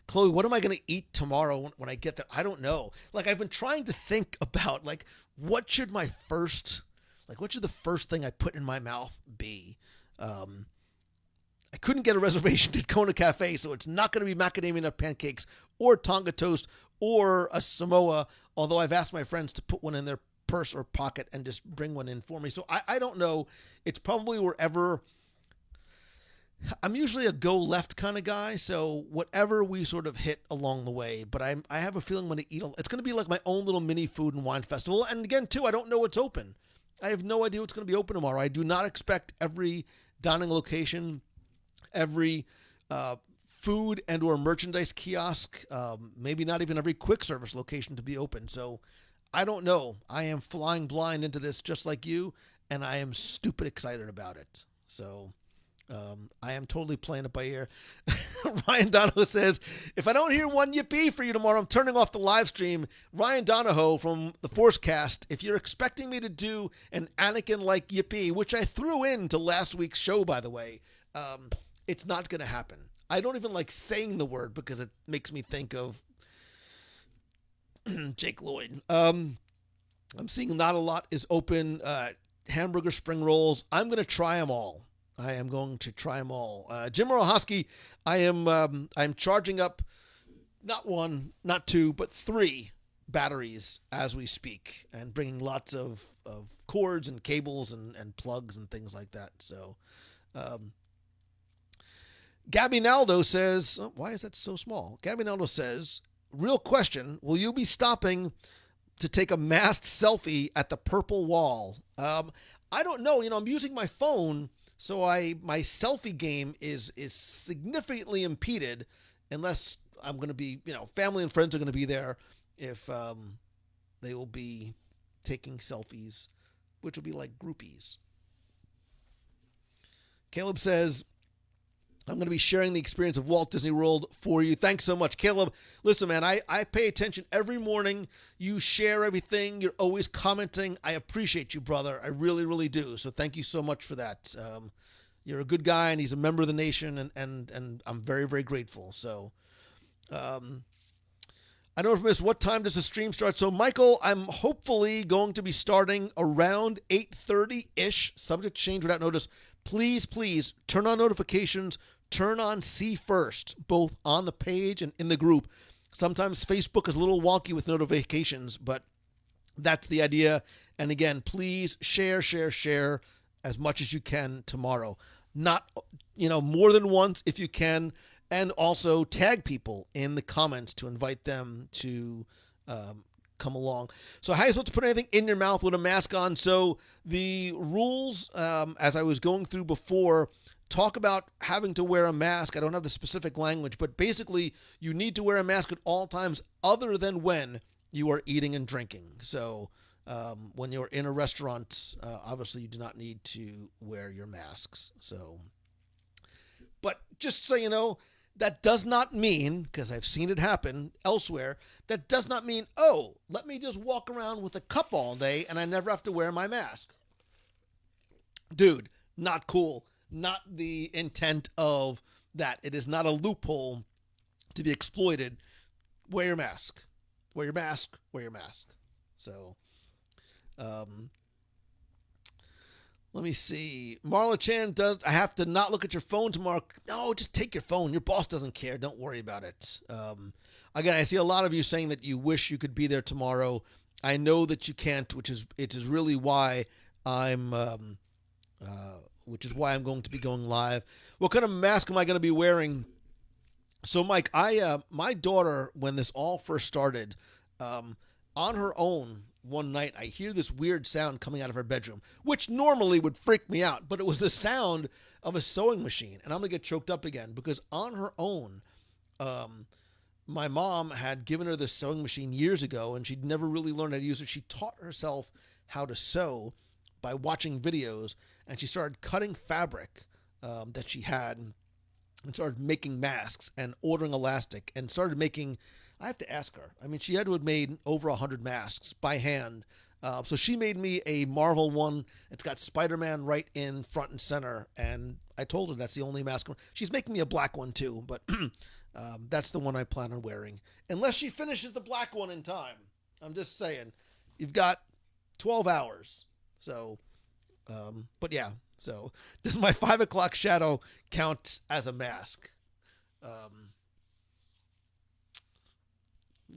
S1: Chloe, what am I going to eat tomorrow when I get there? I don't know. Like, I've been trying to think about, like, what should my first Like, what should the first thing I put in my mouth be? I couldn't get a reservation at Kona Cafe, so it's not going to be macadamia nut pancakes or Tonga toast or a Samoa, although I've asked my friends to put one in their purse or pocket and just bring one in for me. So I don't know. It's probably wherever. I'm usually a go left kind of guy, so whatever we sort of hit along the way. But I have a feeling when I eat, it's going to be like my own little mini food and wine festival. And again, too, I don't know what's open. I have no idea what's going to be open tomorrow. I do not expect every dining location, every food and or merchandise kiosk, maybe not even every quick service location to be open. So I don't know. I am flying blind into this just like you, and I am stupid excited about it. So I am totally playing it by ear. Ryan Donahoe says, if I don't hear one yippee for you tomorrow, I'm turning off the live stream. Ryan Donahoe from the Forcecast, if you're expecting me to do an Anakin-like yippee, which I threw into last week's show, by the way, it's not going to happen. I don't even like saying the word because it makes me think of Jake Lloyd. I'm seeing not a lot is open. Hamburger spring rolls. I'm going to try them all. I am going to try them all. Jim Rohoski, I'm charging up not one, not two, but 3 batteries as we speak, and bringing lots of cords and cables and plugs and things like that. So, Gabby Naldo says, oh, why is that so small? Gabby Naldo says, real question, will you be stopping to take a masked selfie at the Purple Wall? I don't know. I'm using my phone, so my selfie game is significantly impeded unless I'm going to be, family and friends are going to be there if they will be taking selfies, which will be like groupies. Caleb says, I'm going to be sharing the experience of Walt Disney World for you. Thanks so much, Caleb. Listen, man, I pay attention every morning. You share everything. You're always commenting. I appreciate you, brother. I really, really do. So thank you so much for that. You're a good guy, and he's a member of the nation, and I'm very, very grateful. So I don't know if I missed, what time does the stream start? So, Michael, I'm hopefully going to be starting around 8:30-ish, subject to change without notice. Please, please turn on notifications. Turn on See First, both on the page and in the group. Sometimes Facebook is a little wonky with notifications, but that's the idea. And again, please share as much as you can tomorrow. Not, more than once if you can. And also tag people in the comments to invite them to come along. So how are you supposed to put anything in your mouth with a mask on? So the rules, as I was going through before, talk about having to wear a mask. I don't have the specific language, but basically you need to wear a mask at all times other than when you are eating and drinking. So when you're in a restaurant, obviously you do not need to wear your masks. So, but just so you know, that does not mean, because I've seen it happen elsewhere, that does not mean, oh, let me just walk around with a cup all day and I never have to wear my mask. Dude, not cool. Not the intent of that. It is not a loophole to be exploited. Wear your mask. Wear your mask. Wear your mask. So, let me see. Marla Chan does, I have to not look at your phone tomorrow. No, just take your phone. Your boss doesn't care. Don't worry about it. Again, I see a lot of you saying that you wish you could be there tomorrow. I know that you can't, which is really why I'm going to be going live. What kind of mask am I going to be wearing? So, Mike, my daughter, when this all first started, on her own, one night, I hear this weird sound coming out of her bedroom, which normally would freak me out, but it was the sound of a sewing machine. And I'm going to get choked up again because on her own, my mom had given her this sewing machine years ago, and she'd never really learned how to use it. She taught herself how to sew by watching videos, and she started cutting fabric that she had and started making masks and ordering elastic and started making, I have to ask her. I mean, she had to have made over 100 masks by hand. So she made me a Marvel one. It's got Spider-Man right in front and center. And I told her that's the only mask. She's making me a black one too, but that's the one I plan on wearing. Unless she finishes the black one in time. I'm just saying. You've got 12 hours. So But yeah, so does my 5 o'clock shadow count as a mask?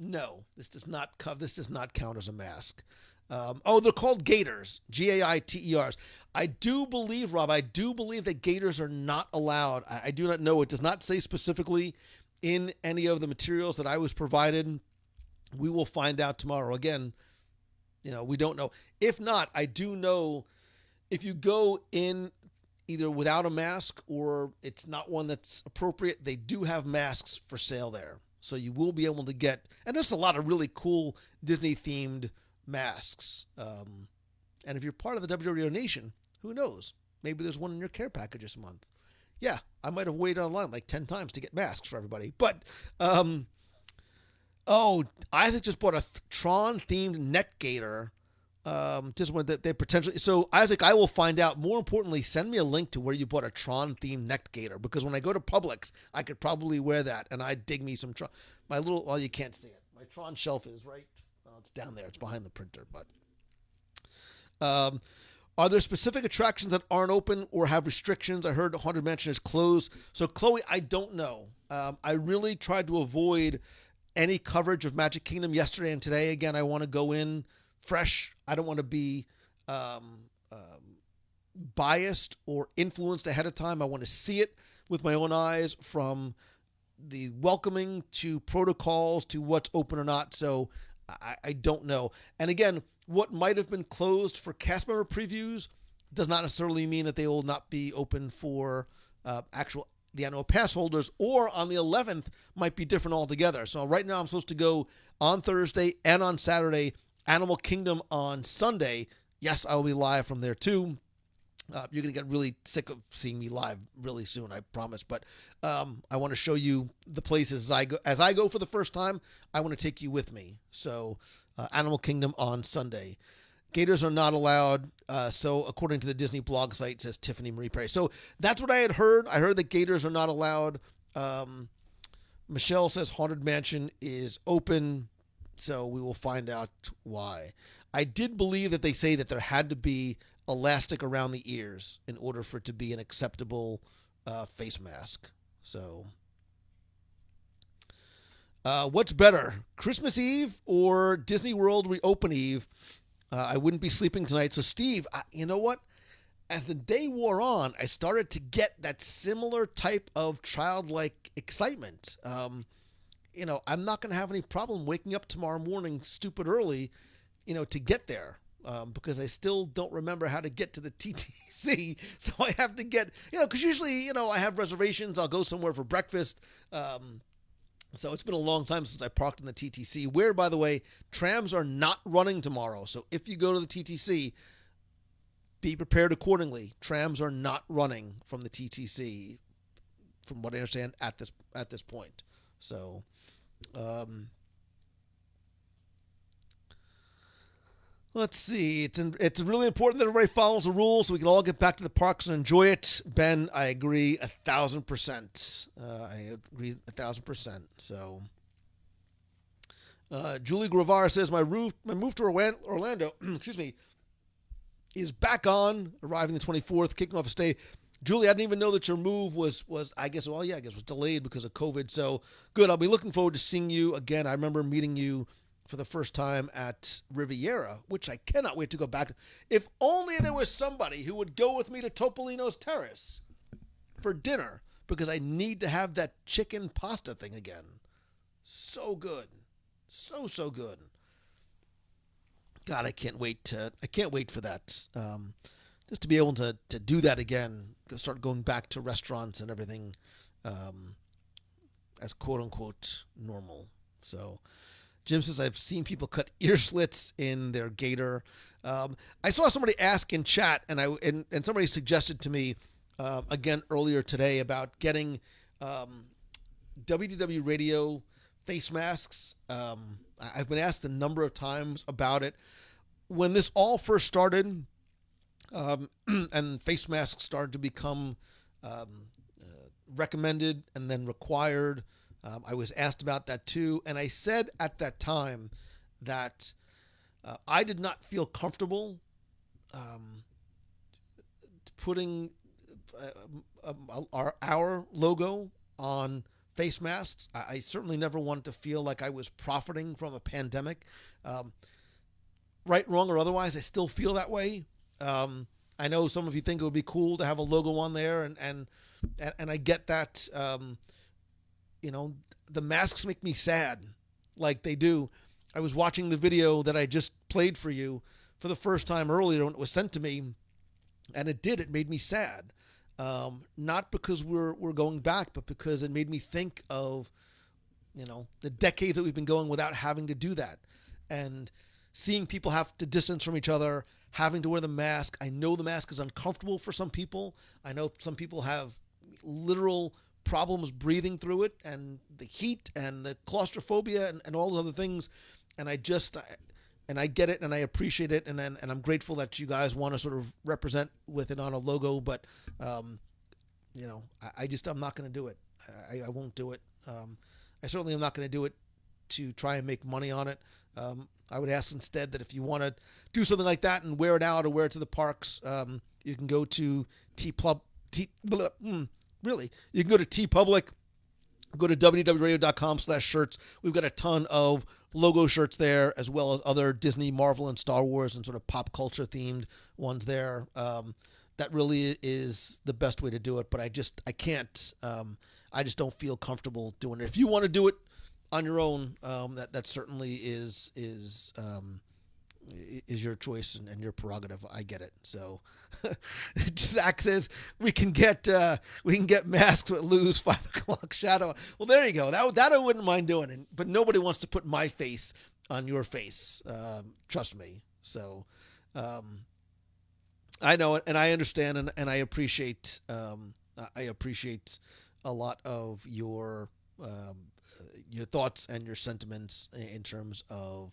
S1: No, this does not count as a mask. They're called gaiters, gaiters. I do believe, Rob, that gaiters are not allowed. I do not know. It does not say specifically in any of the materials that I was provided. We will find out tomorrow. Again, we don't know. If not, I do know if you go in either without a mask or it's not one that's appropriate, they do have masks for sale there. So you will be able to get, and there's a lot of really cool Disney themed masks. And if you're part of the WDW Nation, who knows? Maybe there's one in your care package this month. Yeah, I might have waited online like 10 times to get masks for everybody. But, Isaac just bought a Tron themed neck gaiter. Just one that they potentially. So Isaac, I will find out. More importantly, send me a link to where you bought a Tron themed neck gaiter, because when I go to Publix, I could probably wear that, and I'd dig me some Tron. My little, well, you can't see it. My Tron shelf is right. It's down there. It's behind the printer. But are there specific attractions that aren't open or have restrictions? I heard Haunted Mansion is closed. So Chloe, I don't know. I really tried to avoid any coverage of Magic Kingdom yesterday and today. Again, I want to go in fresh. I don't want to be biased or influenced ahead of time. I want to see it with my own eyes, from the welcoming to protocols to what's open or not. So I don't know. And again, what might have been closed for cast member previews does not necessarily mean that they will not be open for the annual pass holders, or on the 11th might be different altogether. So right now I'm supposed to go on Thursday and on Saturday. Animal Kingdom on Sunday. Yes, I will be live from there too. You're going to get really sick of seeing me live really soon, I promise. But I want to show you the places as I go for the first time. I want to take you with me. So Animal Kingdom on Sunday. Gators are not allowed. So according to the Disney blog site, says Tiffany Marie Perry. So that's what I had heard. I heard that gators are not allowed. Michelle says Haunted Mansion is open. So we will find out why. I did believe that they say that there had to be elastic around the ears in order for it to be an acceptable face mask. So what's better, Christmas Eve or Disney World Reopen Eve? I wouldn't be sleeping tonight. So Steve, you know what? As the day wore on, I started to get that similar type of childlike excitement. I'm not going to have any problem waking up tomorrow morning stupid early, to get there, because I still don't remember how to get to the TTC. So I have to get, because usually, I have reservations. I'll go somewhere for breakfast. So it's been a long time since I parked in the TTC, where, by the way, trams are not running tomorrow. So if you go to the TTC, be prepared accordingly. Trams are not running from the TTC, from what I understand at this point. So, let's see. It's really important that everybody follows the rules so we can all get back to the parks and enjoy it. Ben, I agree 1,000%. I agree 1,000%. So, Julie Guevara says my move to Orlando, excuse me, is back on, arriving the 24th, kicking off a stay. Julie, I didn't even know that your move was I guess was delayed because of COVID. So good. I'll be looking forward to seeing you again. I remember meeting you for the first time at Riviera, which I cannot wait to go back to. If only there was somebody who would go with me to Topolino's Terrace for dinner, because I need to have that chicken pasta thing again. So good. So good. God, I can't wait for that. Just to be able to do that again, to start going back to restaurants and everything, as quote unquote normal. So Jim says, I've seen people cut ear slits in their gator. I saw somebody ask in chat, and somebody suggested to me again earlier today about getting WDW radio face masks. I've been asked a number of times about it. When this all first started, and face masks started to become recommended and then required, I was asked about that too. And I said at that time that I did not feel comfortable putting our logo on face masks. I certainly never wanted to feel like I was profiting from a pandemic. Right, wrong, or otherwise, I still feel that way. I know some of you think it would be cool to have a logo on there, and I get that. The masks make me sad, like they do. I was watching the video that I just played for you for the first time earlier when it was sent to me, and it made me sad. Not because we're going back, but because it made me think of, the decades that we've been going without having to do that, and seeing people have to distance from each other, having to wear the mask. I know the mask is uncomfortable for some people. I know some people have literal problems breathing through it, and the heat and the claustrophobia and all those other things. And I get it, and I appreciate it, and I'm grateful that you guys want to sort of represent with it on a logo. But I'm not going to do it. I won't do it. I certainly am not going to do it to try and make money on it. I would ask instead that if you want to do something like that and wear it out or wear it to the parks, you can go to you can go to TeePublic, go to WDWRadio.com/shirts. We've got a ton of logo shirts there, as well as other Disney, Marvel, and Star Wars and sort of pop culture themed ones there. That really is the best way to do it, but I can't. I just don't feel comfortable doing it. If you want to do it on your own, that certainly is your choice and your prerogative. I get it. So Zach says we can get masks with Lou's 5 o'clock shadow. Well, there you go. That I wouldn't mind doing, but nobody wants to put my face on your face. Trust me. So I know it, and I understand, and I appreciate a lot of your thoughts and your sentiments in terms of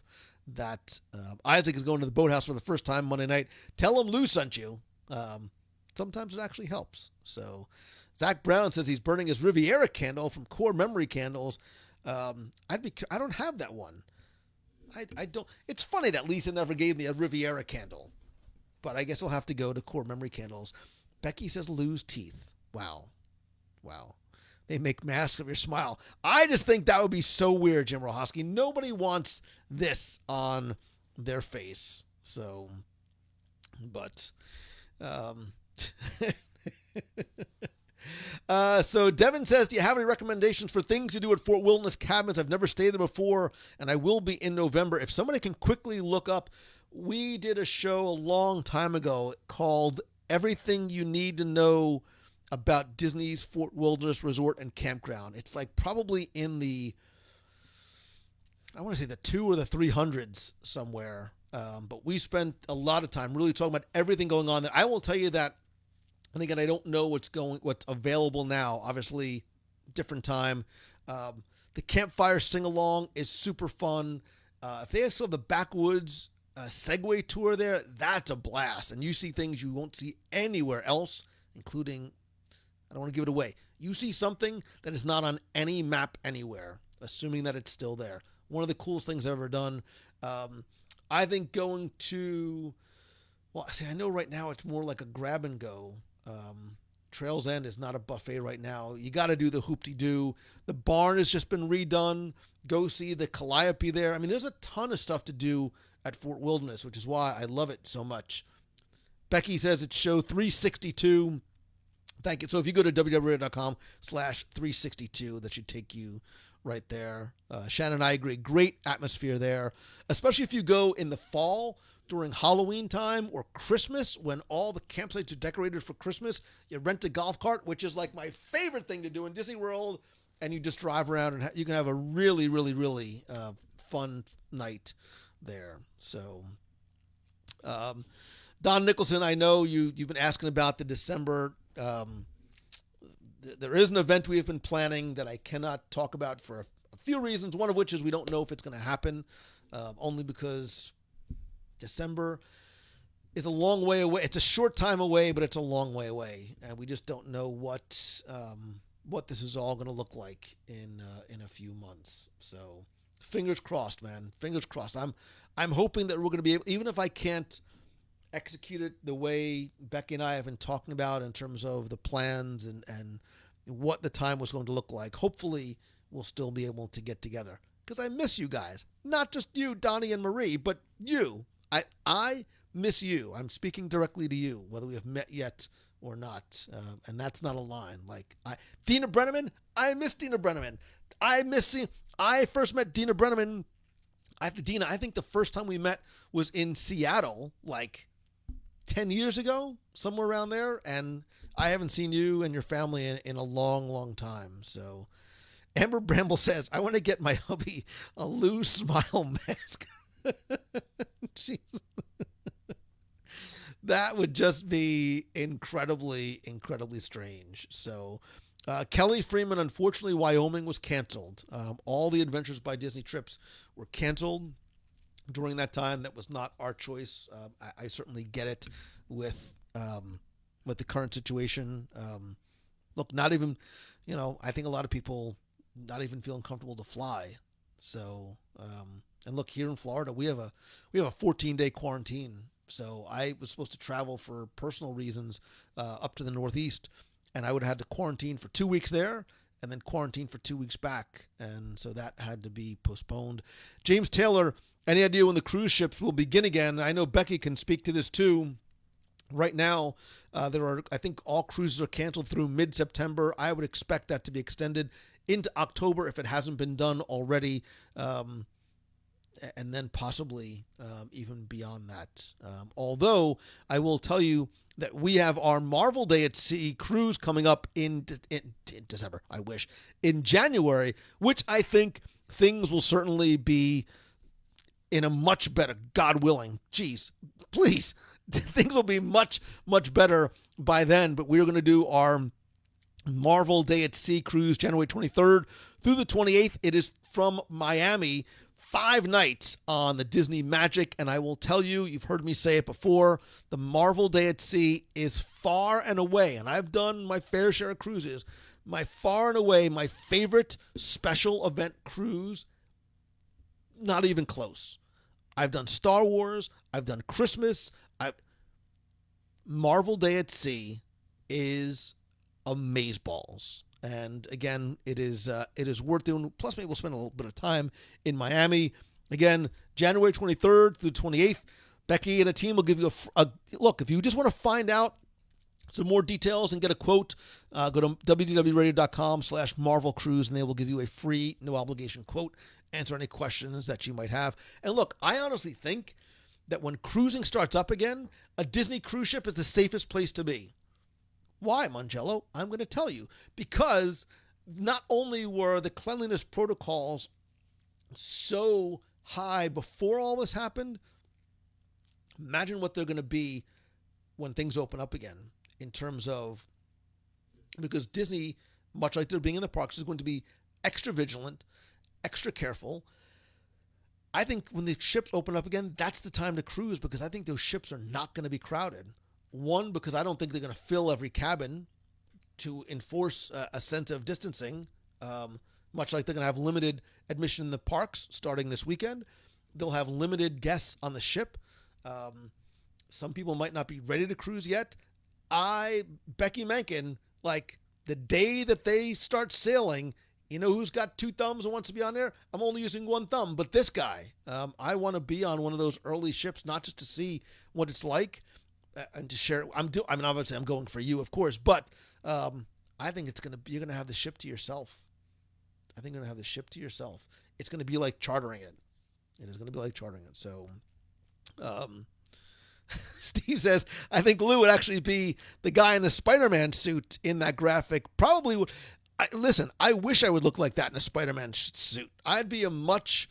S1: that. Isaac is going to the boathouse for the first time Monday night. Tell him Lou sent you. Sometimes it actually helps. So Zach Brown says he's burning his Riviera candle from Core Memory Candles. I don't have that one. I don't. It's funny that Lisa never gave me a Riviera candle, but I guess I'll have to go to Core Memory Candles. Becky says Lou's teeth. Wow. They make masks of your smile. I just think that would be so weird, Jim Rohosky. Nobody wants this on their face. So, but, so Devin says, do you have any recommendations for things to do at Fort Wilderness Cabins? I've never stayed there before, and I will be in November. If somebody can quickly look up, we did a show a long time ago called Everything You Need to Know about Disney's Fort Wilderness Resort and Campground. It's like probably in the, I want to say the 200 or the 300s somewhere. But we spent a lot of time really talking about everything going on there. I will tell you that, and again, I don't know what's available now. Obviously, different time. The campfire sing-along is super fun. If they have still the backwoods Segway tour there, that's a blast. And you see things you won't see anywhere else, including, I don't want to give it away, you see something that is not on any map anywhere, assuming that it's still there. One of the coolest things I've ever done. I think going to, I know right now it's more like a grab and go. Trails End is not a buffet right now. You got to do the hoop-de-doo. The barn has just been redone. Go see the Calliope there. I mean, there's a ton of stuff to do at Fort Wilderness, which is why I love it so much. Becky says it's show 362. Thank you. So if you go to www.com/362, that should take you right there. Shannon and I agree. Great atmosphere there, especially if you go in the fall during Halloween time or Christmas when all the campsites are decorated for Christmas. You rent a golf cart, which is like my favorite thing to do in Disney World, and you just drive around and you can have a really, really, really fun night there. So, Don Nicholson, I know you've been asking about the December. There is an event we have been planning that I cannot talk about for a few reasons, one of which is we don't know if it's going to happen, only because December is a long way away. It's a short time away, but it's a long way away, and we just don't know what this is all going to look like in a few months. So fingers crossed, man. Fingers crossed. I'm hoping that we're going to be able, even if I can't execute it the way Becky and I have been talking about in terms of the plans and what the time was going to look like. Hopefully, we'll still be able to get together because I miss you guys. Not just you, Donnie and Marie, but you. I miss you. I'm speaking directly to you, whether we have met yet or not. And that's not a line. Dina Brenneman, I miss Dina Brenneman. I first met Dina Brenneman. I think the first time we met was in Seattle, like 10 years ago, somewhere around there. And I haven't seen you and your family in a long, long time. So Amber Bramble says, I want to get my hubby a Lou Smile mask. Jeez. That would just be incredibly, incredibly strange. So Kelly Freeman, unfortunately, Wyoming was canceled. All the Adventures by Disney trips were canceled during that time. That was not our choice. I certainly get it with the current situation. Look, not even, I think a lot of people not even feeling comfortable to fly. So, and look, here in Florida, we have a 14-day quarantine. So I was supposed to travel for personal reasons up to the Northeast, and I would have had to quarantine for 2 weeks there and then quarantine for 2 weeks back. And so that had to be postponed. James Taylor, any idea when the cruise ships will begin again? I know Becky can speak to this too. Right now, I think all cruises are canceled through mid-September. I would expect that to be extended into October if it hasn't been done already. And then possibly even beyond that. Although I will tell you that we have our Marvel Day at Sea cruise coming up in December, I wish, in January, which I think things will certainly be in a much better, God willing, please, things will be much, much better by then. But we're going to do our Marvel Day at Sea cruise January 23rd through the 28th. It is from Miami, 5 nights on the Disney Magic, and I will tell you, you've heard me say it before, the Marvel Day at Sea is far and away, and I've done my fair share of cruises, my favorite special event cruise, not even close. I've done Star Wars, I've done Christmas, Marvel Day at Sea is amazeballs. And again, it is worth doing. Plus, maybe we'll spend a little bit of time in Miami. Again, January 23rd through 28th. Becky and the team will give you a look. If you just want to find out some more details and get a quote, go to wdwradio.com/Marvel Cruise, and they will give you a free, no obligation quote. Answer any questions that you might have. And look, I honestly think that when cruising starts up again, a Disney cruise ship is the safest place to be. Why, Mangello? I'm going to tell you. Because not only were the cleanliness protocols so high before all this happened, imagine what they're going to be when things open up again in terms of, because Disney, much like they're being in the parks, is going to be extra vigilant, extra careful. I think when the ships open up again, that's the time to cruise, because I think those ships are not going to be crowded. One, because I don't think they're going to fill every cabin to enforce a sense of distancing, much like they're going to have limited admission in the parks starting this weekend. They'll have limited guests on the ship. Some people might not be ready to cruise yet. Becky Menken, like the day that they start sailing, you know who's got 2 thumbs and wants to be on there? I'm only using 1 thumb, but this guy. I want to be on one of those early ships, not just to see what it's like, and to share. Obviously I'm going for you, of course, but I think you're going to have the ship to yourself. I think you're going to have the ship to yourself. It's going to be like chartering it. It is going to be like chartering it. So, Steve says, I think Lou would actually be the guy in the Spider-Man suit in that graphic. Probably would. Listen, I wish I would look like that in a Spider-Man suit. I'd be a much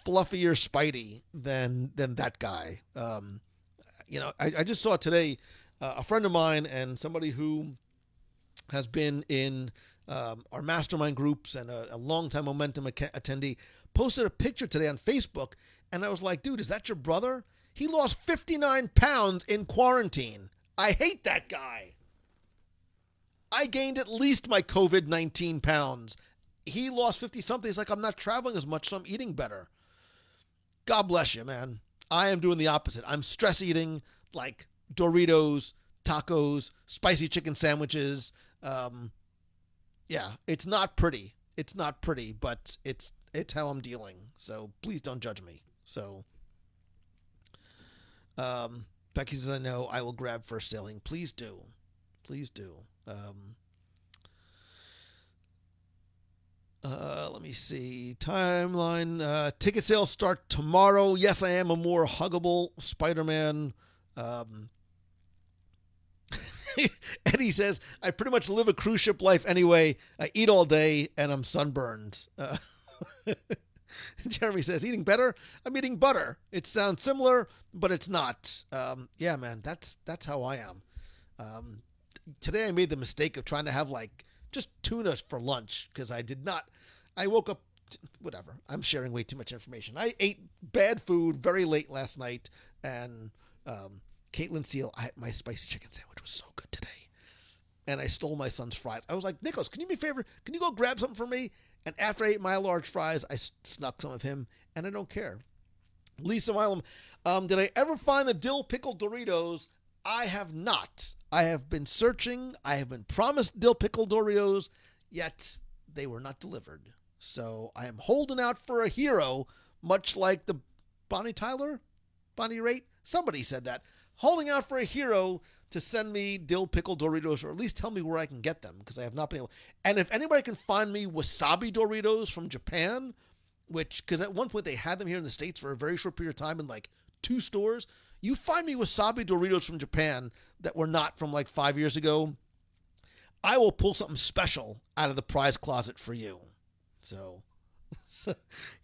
S1: fluffier Spidey than that guy. I just saw today a friend of mine and somebody who has been in our mastermind groups and a long-time Momentum attendee posted a picture today on Facebook, and I was like, dude, is that your brother? He lost 59 pounds in quarantine. I hate that guy. I gained at least my COVID-19 pounds. He lost 50-something. He's like, I'm not traveling as much, so I'm eating better. God bless you, man. I am doing the opposite. I'm stress eating. like Doritos, tacos, spicy chicken sandwiches. Yeah, it's not pretty. It's not pretty, but it's how I'm dealing. So please don't judge me. So Becky says, I know I will grab first sailing. Please do. Please do. Let me see. Timeline. Ticket sales start tomorrow. Yes, I am a more huggable Spider-Man. Eddie says, I pretty much live a cruise ship life anyway. I eat all day and I'm sunburned. Jeremy says, eating better? I'm eating butter. It sounds similar, but it's not. Yeah, man, that's how I am. Today I made the mistake of trying to have like just tuna for lunch because I did not. I woke up, whatever. I'm sharing way too much information. I ate bad food very late last night, and Caitlin Seal, my spicy chicken sandwich was so good today. And I stole my son's fries. I was like, Nicholas, can you do me a favor? Can you go grab something for me? And after I ate my large fries, I snuck some of him, and I don't care. Lisa Milam, did I ever find the dill pickle Doritos? I have not. I have been searching. I have been promised dill pickle Doritos, yet they were not delivered. So I am holding out for a hero, much like the Bonnie Raitt? Somebody said that. Holding out for a hero to send me dill pickle Doritos, or at least tell me where I can get them, because I have not been able. And if anybody can find me wasabi Doritos from Japan, because at one point they had them here in the States for a very short period of time in like 2 stores. You find me wasabi Doritos from Japan that were not from like 5 years ago, I will pull something special out of the prize closet for you. So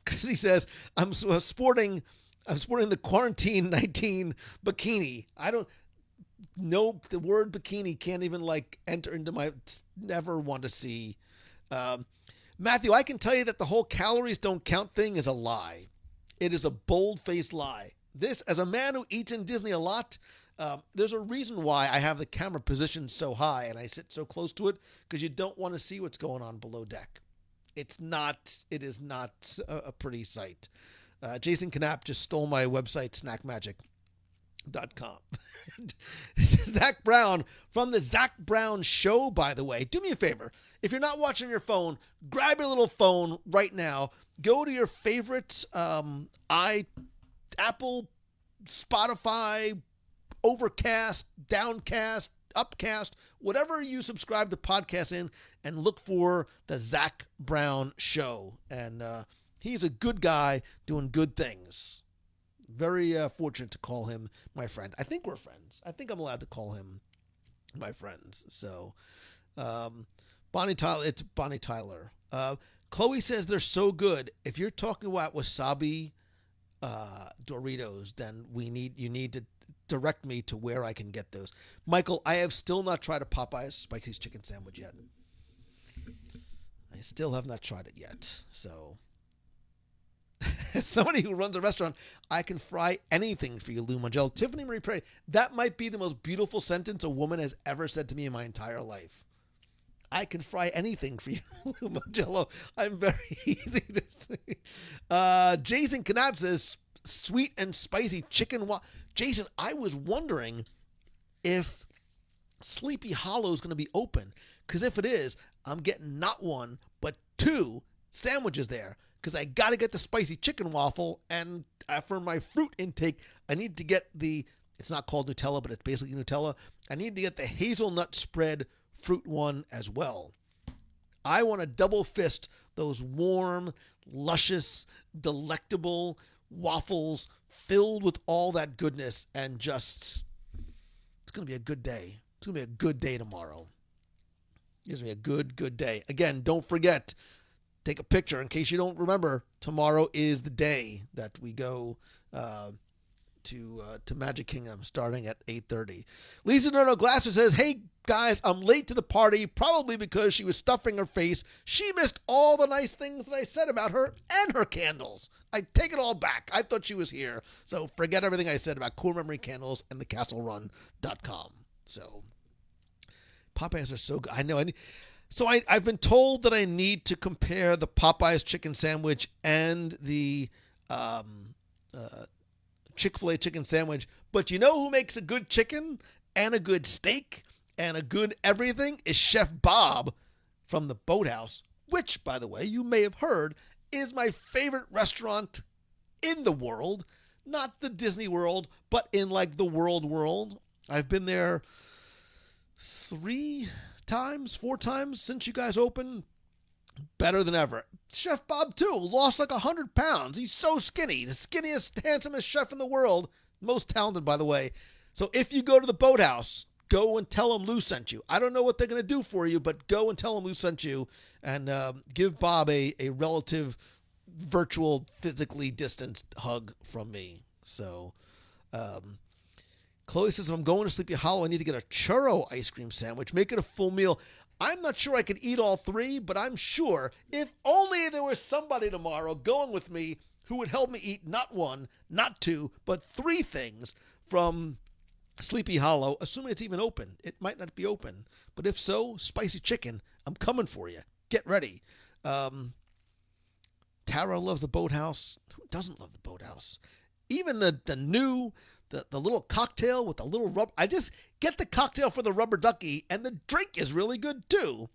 S1: Chrissy says, I'm sporting the quarantine 19 bikini. I don't know, the word bikini can't even like enter into my, never want to see. Matthew, I can tell you that the whole calories don't count thing is a lie. It is a bold-faced lie. This, as a man who eats in Disney a lot, there's a reason why I have the camera positioned so high and I sit so close to it, because you don't want to see what's going on below deck. It is not a pretty sight. Jason Knapp just stole my website, snackmagic.com. Zach Brown from the Zach Brown Show, by the way. Do me a favor. If you're not watching your phone, grab your little phone right now. Go to your favorite Apple, Spotify, Overcast, Downcast, Upcast, whatever you subscribe to podcasts in, and look for the Zach Brown Show. And he's a good guy doing good things. Very fortunate to call him my friend. I think we're friends. I think I'm allowed to call him my friends. So, Bonnie Tyler, it's Bonnie Tyler. Chloe says they're so good. If you're talking about wasabi Doritos, then you need to direct me to where I can get those. Michael, I have still not tried a Popeye's spicy chicken sandwich yet. I still have not tried it yet. So, as somebody who runs a restaurant, I can fry anything for you, Lou Mangello. Tiffany Marie Perry, that might be the most beautiful sentence a woman has ever said to me in my entire life. I can fry anything for you, Lou Mangello. I'm very easy to say. Jason Knapp says, sweet and spicy chicken. Jason, I was wondering if Sleepy Hollow is going to be open, because if it is, I'm getting not 1, but 2 sandwiches there, because I got to get the spicy chicken waffle, and for my fruit intake, I need to get it's not called Nutella, but it's basically Nutella. I need to get the hazelnut spread fruit one as well. I want to double fist those warm, luscious, delectable waffles filled with all that goodness, and it's going to be a good day. It's going to be a good day tomorrow. It's going to be a good day. Again, don't forget, take a picture in case you don't remember. Tomorrow is the day that we go to Magic Kingdom starting at 8:30. Lisa Dono Glasser says, hey guys, I'm late to the party, probably because she was stuffing her face. She missed all the nice things that I said about her and her candles. I take it all back. I thought she was here. So forget everything I said about Core Memory Candles and thecastlerun.com. So Popeyes are so good. I know. So I've been told that I need to compare the Popeyes chicken sandwich and the Chick-fil-A chicken sandwich. But you know who makes a good chicken and a good steak and a good everything is Chef Bob from the Boathouse, which, by the way, you may have heard is my favorite restaurant in the world. Not the Disney World, but in like the world. I've been there 4 times since you guys opened. Better than ever. Chef Bob, too, lost like 100 pounds. He's so skinny. The skinniest, handsomest chef in the world. Most talented, by the way. So if you go to the Boathouse, go and tell them Lou sent you. I don't know what they're going to do for you, but go and tell them Lou sent you and give Bob a relative, virtual, physically distanced hug from me. So, Chloe says, if I'm going to Sleepy Hollow, I need to get a churro ice cream sandwich. Make it a full meal. I'm not sure I could eat all 3, but I'm sure if only there was somebody tomorrow going with me who would help me eat not 1, not 2, but 3 things from Sleepy Hollow, assuming it's even open. It might not be open, but if so, spicy chicken, I'm coming for you. Get ready. Tara loves the Boathouse. Who doesn't love the Boathouse? Even the new... The little cocktail with the little rubber. I just get the cocktail for the rubber ducky, and the drink is really good too.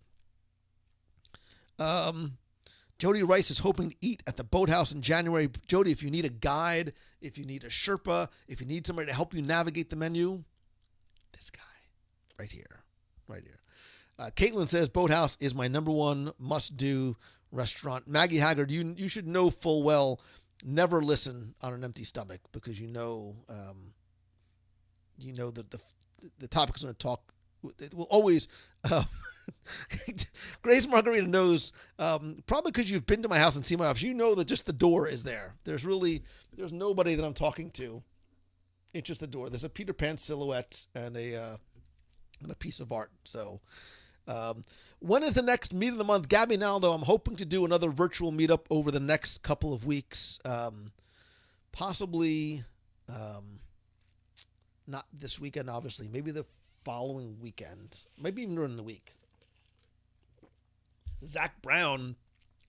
S1: Jody Rice is hoping to eat at the Boathouse in January. Jody, if you need a guide, if you need a Sherpa, if you need somebody to help you navigate the menu, this guy right here. Caitlin says Boathouse is my number 1 must-do restaurant. Maggie Haggard, you should know full well. Never listen on an empty stomach because you know that the topic is going to talk. It will always. Grace Margarita knows probably because you've been to my house and seen my house. You know that just the door is there. There's nobody that I'm talking to. It's just the door. There's a Peter Pan silhouette and a piece of art. So. When is the next meet of the month? Gabby Naldo, I'm hoping to do another virtual meetup over the next couple of weeks. Possibly not this weekend, obviously. Maybe the following weekend. Maybe even during the week. Zach Brown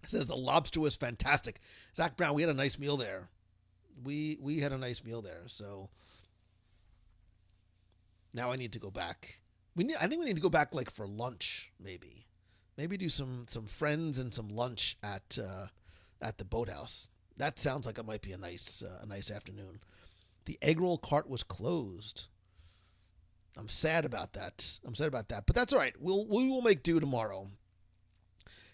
S1: says the lobster was fantastic. Zach Brown, we had a nice meal there. We had a nice meal there. So now I need to go back. I think we need to go back like for lunch, maybe do some friends and some lunch at the Boathouse. That sounds like it might be a nice afternoon. The egg roll cart was closed. I'm sad about that. But that's all right. We will make do tomorrow.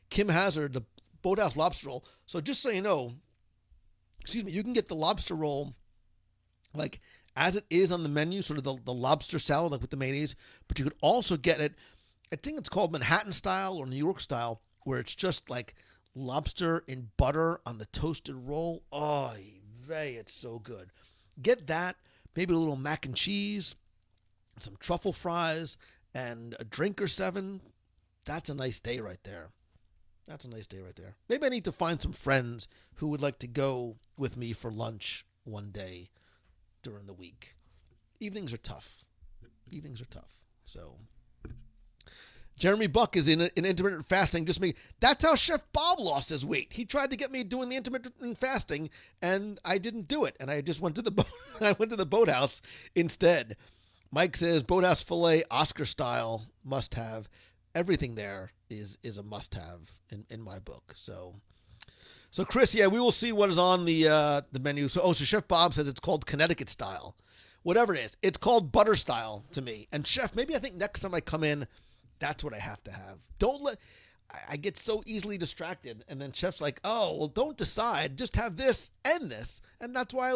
S1: Kim Hazard, the Boathouse lobster roll. So just so you know, you can get the lobster roll like as it is on the menu, sort of the lobster salad, like with the mayonnaise, but you could also get it, I think it's called Manhattan style or New York style, where it's just like lobster in butter on the toasted roll. Oh, vey, it's so good. Get that, maybe a little mac and cheese, some truffle fries, and a drink or 7. That's a nice day right there. Maybe I need to find some friends who would like to go with me for lunch one day during the week. Evenings are tough. So Jeremy Buck is in intermittent fasting. Just me. That's how Chef Bob lost his weight. He tried to get me doing the intermittent fasting, and I didn't do it. And I just went to the Boathouse instead. Mike says Boathouse filet, Oscar style, must have. Everything there is a must have in my book. So Chris, yeah, we will see what is on the menu. So Chef Bob says it's called Connecticut style. Whatever it is, it's called butter style to me. And Chef, maybe I think next time I come in, that's what I have to have. I get so easily distracted. And then Chef's like, oh, well, don't decide. Just have this and this. And that's why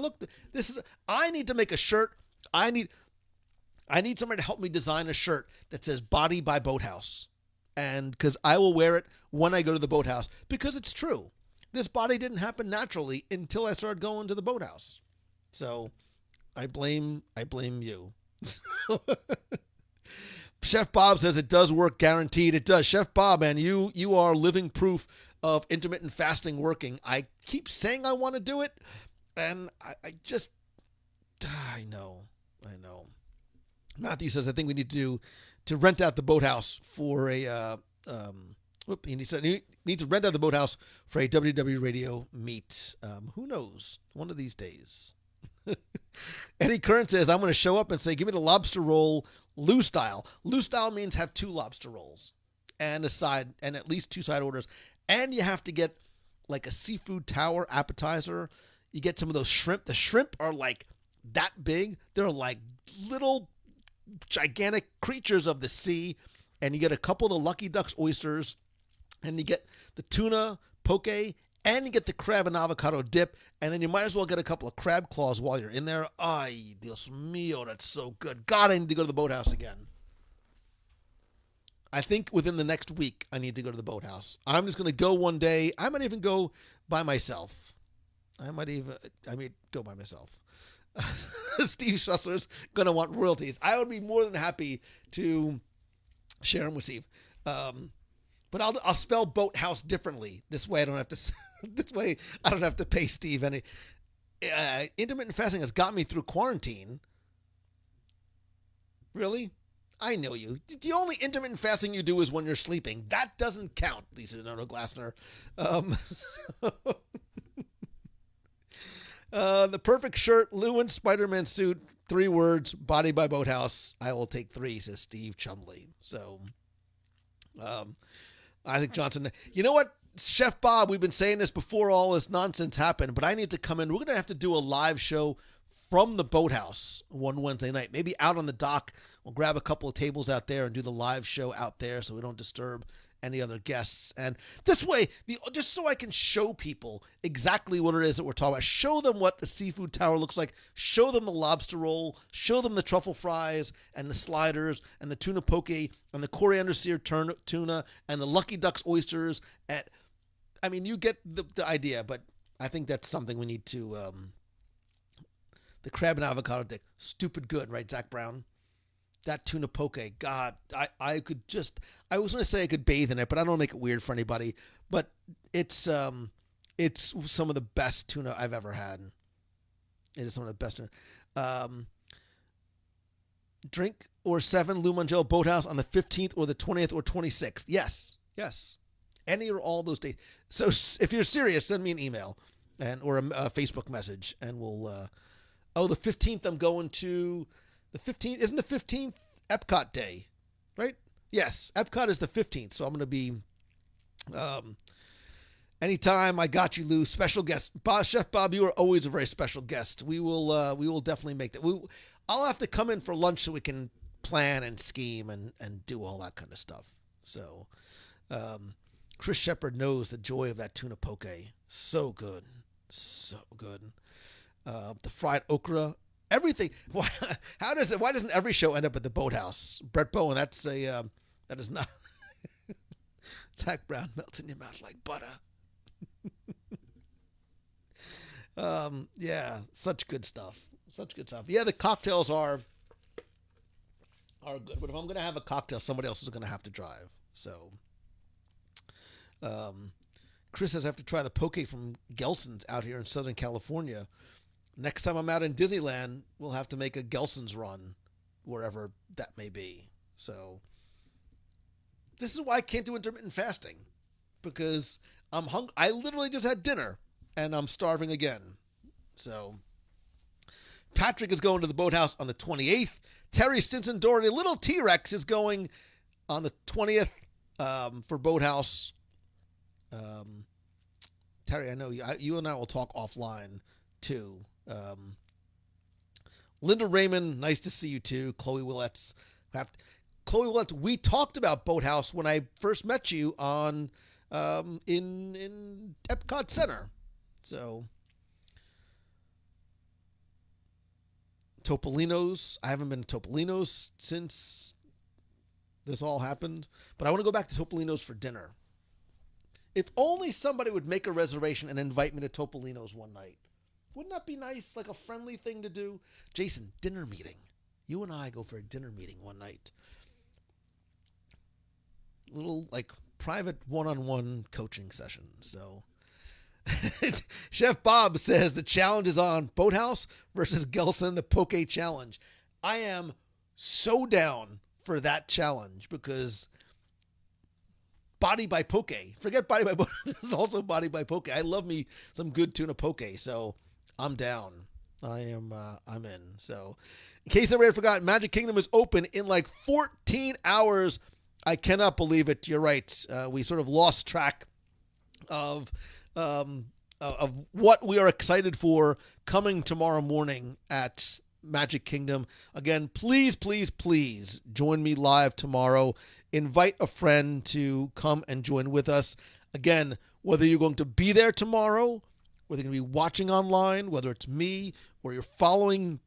S1: I need to make a shirt. I need somebody to help me design a shirt that says Body by Boathouse. And because I will wear it when I go to the Boathouse, because it's true. This body didn't happen naturally until I started going to the Boathouse. So I blame you. Chef Bob says it does work, guaranteed. It does. Chef Bob, man, you are living proof of intermittent fasting working. I keep saying I want to do it, and I know. Matthew says I think we need to rent out the Boathouse for a he said he needs to rent out the Boathouse for a WDW radio meet. Who knows? One of these days. Eddie Kern says, I'm going to show up and say, give me the lobster roll Lou style. Lou style means have 2 lobster rolls and a side and at least 2 side orders. And you have to get like a seafood tower appetizer. You get some of those shrimp. The shrimp are like that big. They're like little gigantic creatures of the sea. And you get a couple of the Lucky Ducks oysters. And you get the tuna poke. And you get the crab and avocado dip. And then you might as well get a couple of crab claws while you're in there. Ay, Dios mío, that's so good. God, I need to go to the boathouse again. I think within the next week, I need to go to the boathouse. I'm just going to go one day. I might even go by myself. I mean, go by myself. Steve Schussler's going to want royalties. I would be more than happy to share them with Steve. But I'll spell boathouse differently. This way I don't have to. This way I don't have to pay Steve any. Intermittent fasting has got me through quarantine. Really? I know you. The only intermittent fasting you do is when you're sleeping. That doesn't count, Lisa Nono Glassner. The perfect shirt, Lou and Spider-Man suit, 3 words, body by boathouse. I will take 3, says Steve Chumley. So, I think Johnson. You know what, Chef Bob? We've been saying this before all this nonsense happened, but I need to come in. We're going to have to do a live show from the boathouse one Wednesday night. Maybe out on the dock. We'll grab a couple of tables out there and do the live show out there so we don't disturb any other guests. And this way, just so I can show people exactly what it is that we're talking about. Show them what the seafood tower looks like. Show them the lobster roll. Show them the truffle fries and the sliders and the tuna poke and the coriander seared tuna and the Lucky Ducks oysters. I mean, you get the idea, but I think that's something we need to... the crab and avocado dip, stupid good, right, Zach Brown? That tuna poke, God, I could just, I was going to say I could bathe in it, but I don't want to make it weird for anybody. But it's some of the best tuna I've ever had. It is some of the best tuna. Drink or 7 Lou Mangello Boathouse on the 15th or the 20th or 26th. Yes. Any or all those dates. So if you're serious, send me an email or a Facebook message, and we'll. The 15th. I'm going to. The 15th, isn't the 15th Epcot Day, right? Yes, Epcot is the 15th, so I'm going to be anytime. I got you, Lou. Special guest, Chef Bob. You are always a very special guest. We will definitely make that. I'll have to come in for lunch so we can plan and scheme and do all that kind of stuff. So, Chris Shepard knows the joy of that tuna poke. So good, so good. The fried okra. Everything. Why doesn't every show end up at the boathouse? Brett Bowen, that is not. Zach Brown melts in your mouth like butter. Yeah, such good stuff. Yeah, the cocktails are good, but if I'm going to have a cocktail, somebody else is going to have to drive. So, Chris says I have to try the poke from Gelson's out here in Southern California. Next time I'm out in Disneyland, we'll have to make a Gelson's run, wherever that may be. So, this is why I can't do intermittent fasting, because I'm hungry. I literally just had dinner, and I'm starving again. So, Patrick is going to the boathouse on the 28th. Terry Stinson Doherty, Little T-Rex, is going on the 20th for boathouse. Terry, I know you and I will talk offline too. Linda Raymond, nice to see you too. Chloe Willets, we talked about Boathouse when I first met you on in Epcot Center. So Topolino's, I haven't been to Topolino's since this all happened, but I want to go back to Topolino's for dinner. If only somebody would make a reservation and invite me to Topolino's one night. Wouldn't that be nice? Like a friendly thing to do? Jason, dinner meeting. You and I go for a dinner meeting one night. Little, like, private one-on-one coaching session. So, Chef Bob says the challenge is on. Boathouse versus Gelson, the Poke Challenge. I am so down for that challenge because body by poke. Forget body by poke. This is also body by poke. I love me some good tuna poke. So I'm down. I'm in. So, in case everybody forgot, Magic Kingdom is open in like 14 hours. I cannot believe it. You're right. We sort of lost track of what we are excited for coming tomorrow morning at Magic Kingdom. Again, please, please, please join me live tomorrow. Invite a friend to come and join with us. Again, whether you're going to be there tomorrow, whether you're going to be watching online, whether it's me or you're following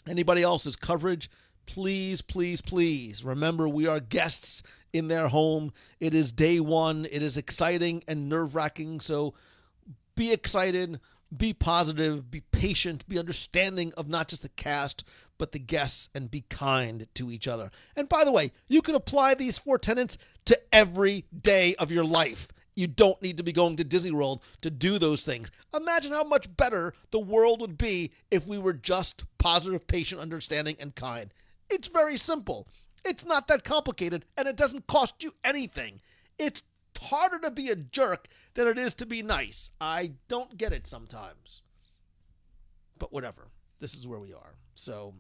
S1: anybody else's coverage, please, please, please remember we are guests in their home. It is day one. It is exciting and nerve-wracking. So be excited, be positive, be patient, be understanding of not just the cast, but the guests, and be kind to each other. And by the way, you can apply these 4 tenets to every day of your life. You don't need to be going to Disney World to do those things. Imagine how much better the world would be if we were just positive, patient, understanding, and kind. It's very simple. It's not that complicated, and it doesn't cost you anything. It's harder to be a jerk than it is to be nice. I don't get it sometimes. But whatever. This is where we are. So,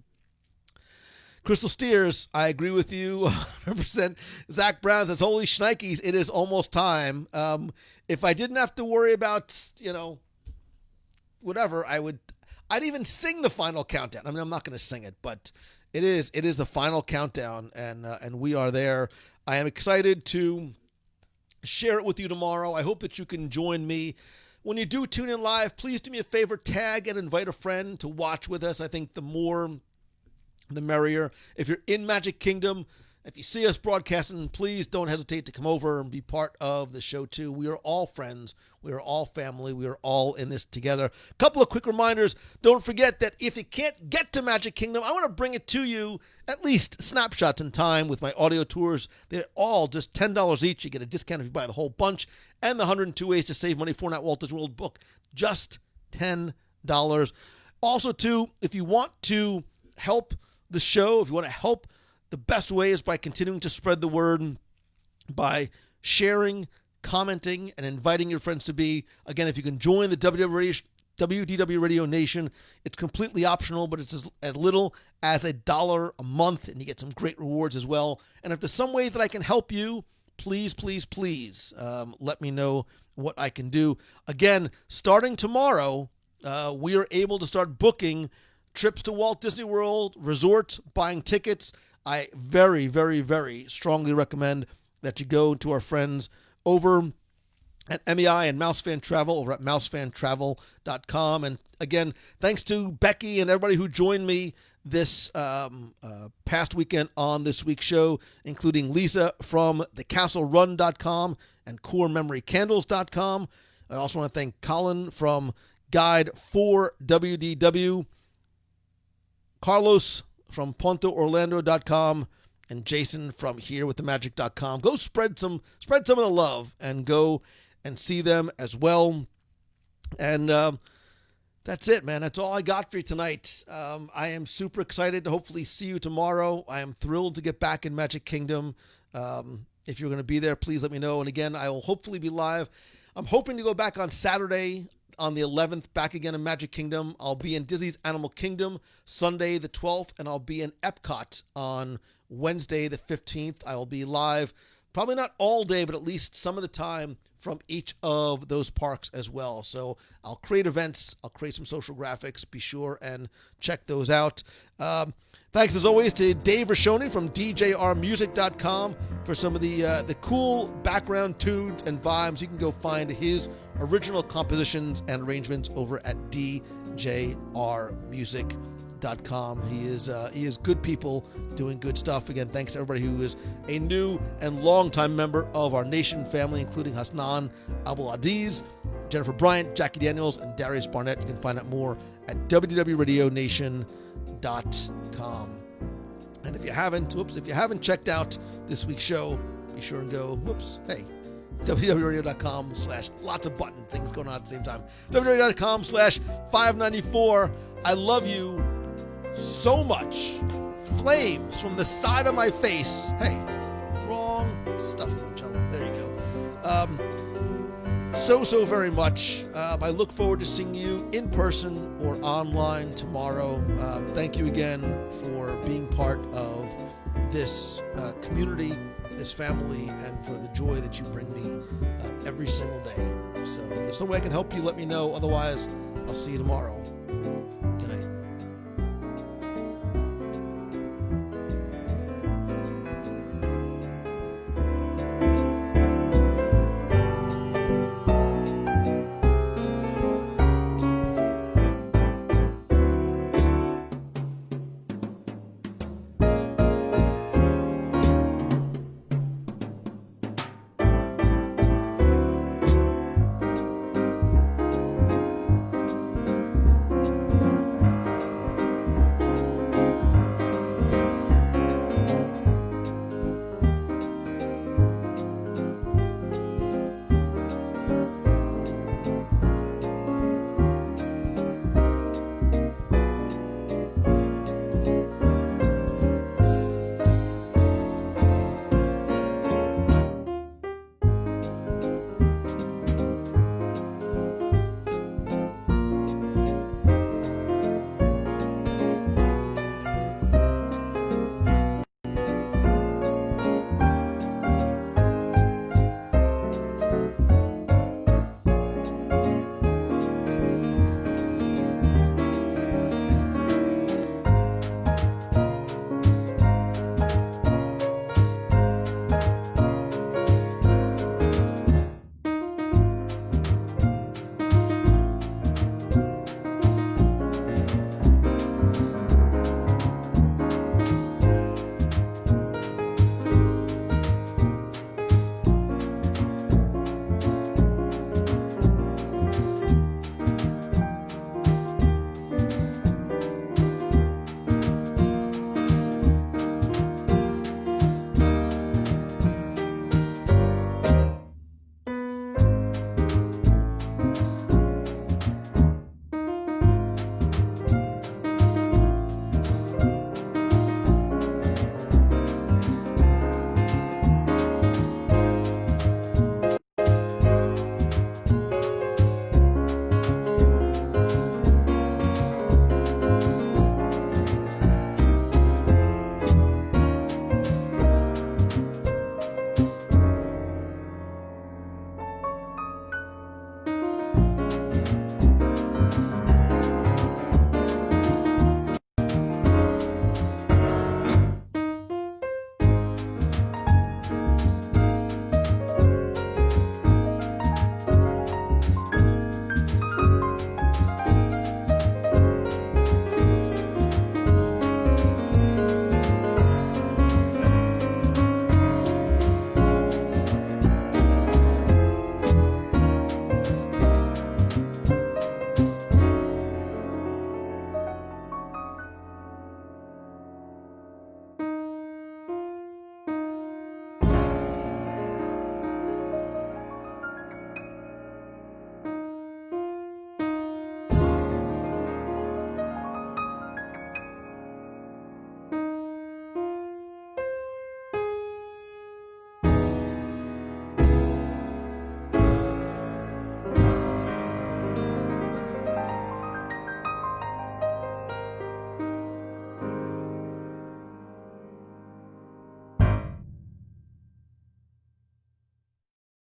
S1: Crystal Steers, I agree with you 100%. Zach Brown says, holy shnikes, it is almost time. If I didn't have to worry about, whatever, I'd even sing the final countdown. I mean, I'm not going to sing it, but it is the final countdown, and we are there. I am excited to share it with you tomorrow. I hope that you can join me. When you do tune in live, please do me a favor, tag and invite a friend to watch with us. I think the more, the merrier. If you're in Magic Kingdom, if you see us broadcasting, please don't hesitate to come over and be part of the show too. We are all friends. We are all family. We are all in this together. A couple of quick reminders. Don't forget that if you can't get to Magic Kingdom, I want to bring it to you, at least snapshots in time with my audio tours. They're all just $10 each. You get a discount if you buy the whole bunch. And the 102 Ways to Save Money for Not Walt Disney World book, just $10. Also too, if you want to help the show, if you want to help, the best way is by continuing to spread the word, by sharing, commenting, and inviting your friends to be. Again, if you can join the WDW Radio Nation, it's completely optional, but it's as little as $1 a month, and you get some great rewards as well. And if there's some way that I can help you, please, please, please let me know what I can do. Again, starting tomorrow, we are able to start booking trips to Walt Disney World, resorts, buying tickets. I very, very, very strongly recommend that you go to our friends over at MEI and Mousefan Travel over at mousefantravel.com. And again, thanks to Becky and everybody who joined me this past weekend on this week's show, including Lisa from thecastlerun.com and corememorycandles.com. I also want to thank Colin from Guide for WDW, Carlos from PontoOrlando.com, and Jason from HereWithTheMagic.com. Go spread some of the love and go and see them as well. And that's it, man. That's all I got for you tonight. I am super excited to hopefully see you tomorrow. I am thrilled to get back in Magic Kingdom. If you're going to be there, please let me know. And again, I will hopefully be live. I'm hoping to go back on Saturday on the 11th, back again in Magic Kingdom. I'll be in Disney's Animal Kingdom Sunday the 12th, and I'll be in Epcot on Wednesday the 15th. I'll be live, probably not all day, but at least some of the time from each of those parks as well. So I'll create events. I'll create some social graphics. Be sure and check those out. Thanks as always to Dave Rashoni from DJRmusic.com for some of the cool background tunes and vibes. You can go find his original compositions and arrangements over at DJRmusic.com. He is good people doing good stuff. Again, thanks to everybody who is a new and longtime member of our nation family, including Hasnan Abuladiz, Jennifer Bryant, Jackie Daniels, and Darius Barnett. You can find out more at www.radionation.com. And if you haven't checked out this week's show, be sure and go, www.radio.com/ lots of button things going on at the same time. www.com/594. I love you so much. Flames from the side of my face. Hey, wrong stuff, Marcello. There you go. so very much. I look forward to seeing you in person or online tomorrow. Thank you again for being part of this community, this family, and for the joy that you bring me every single day. So if there's some way I can help you, let me know. Otherwise, I'll see you tomorrow.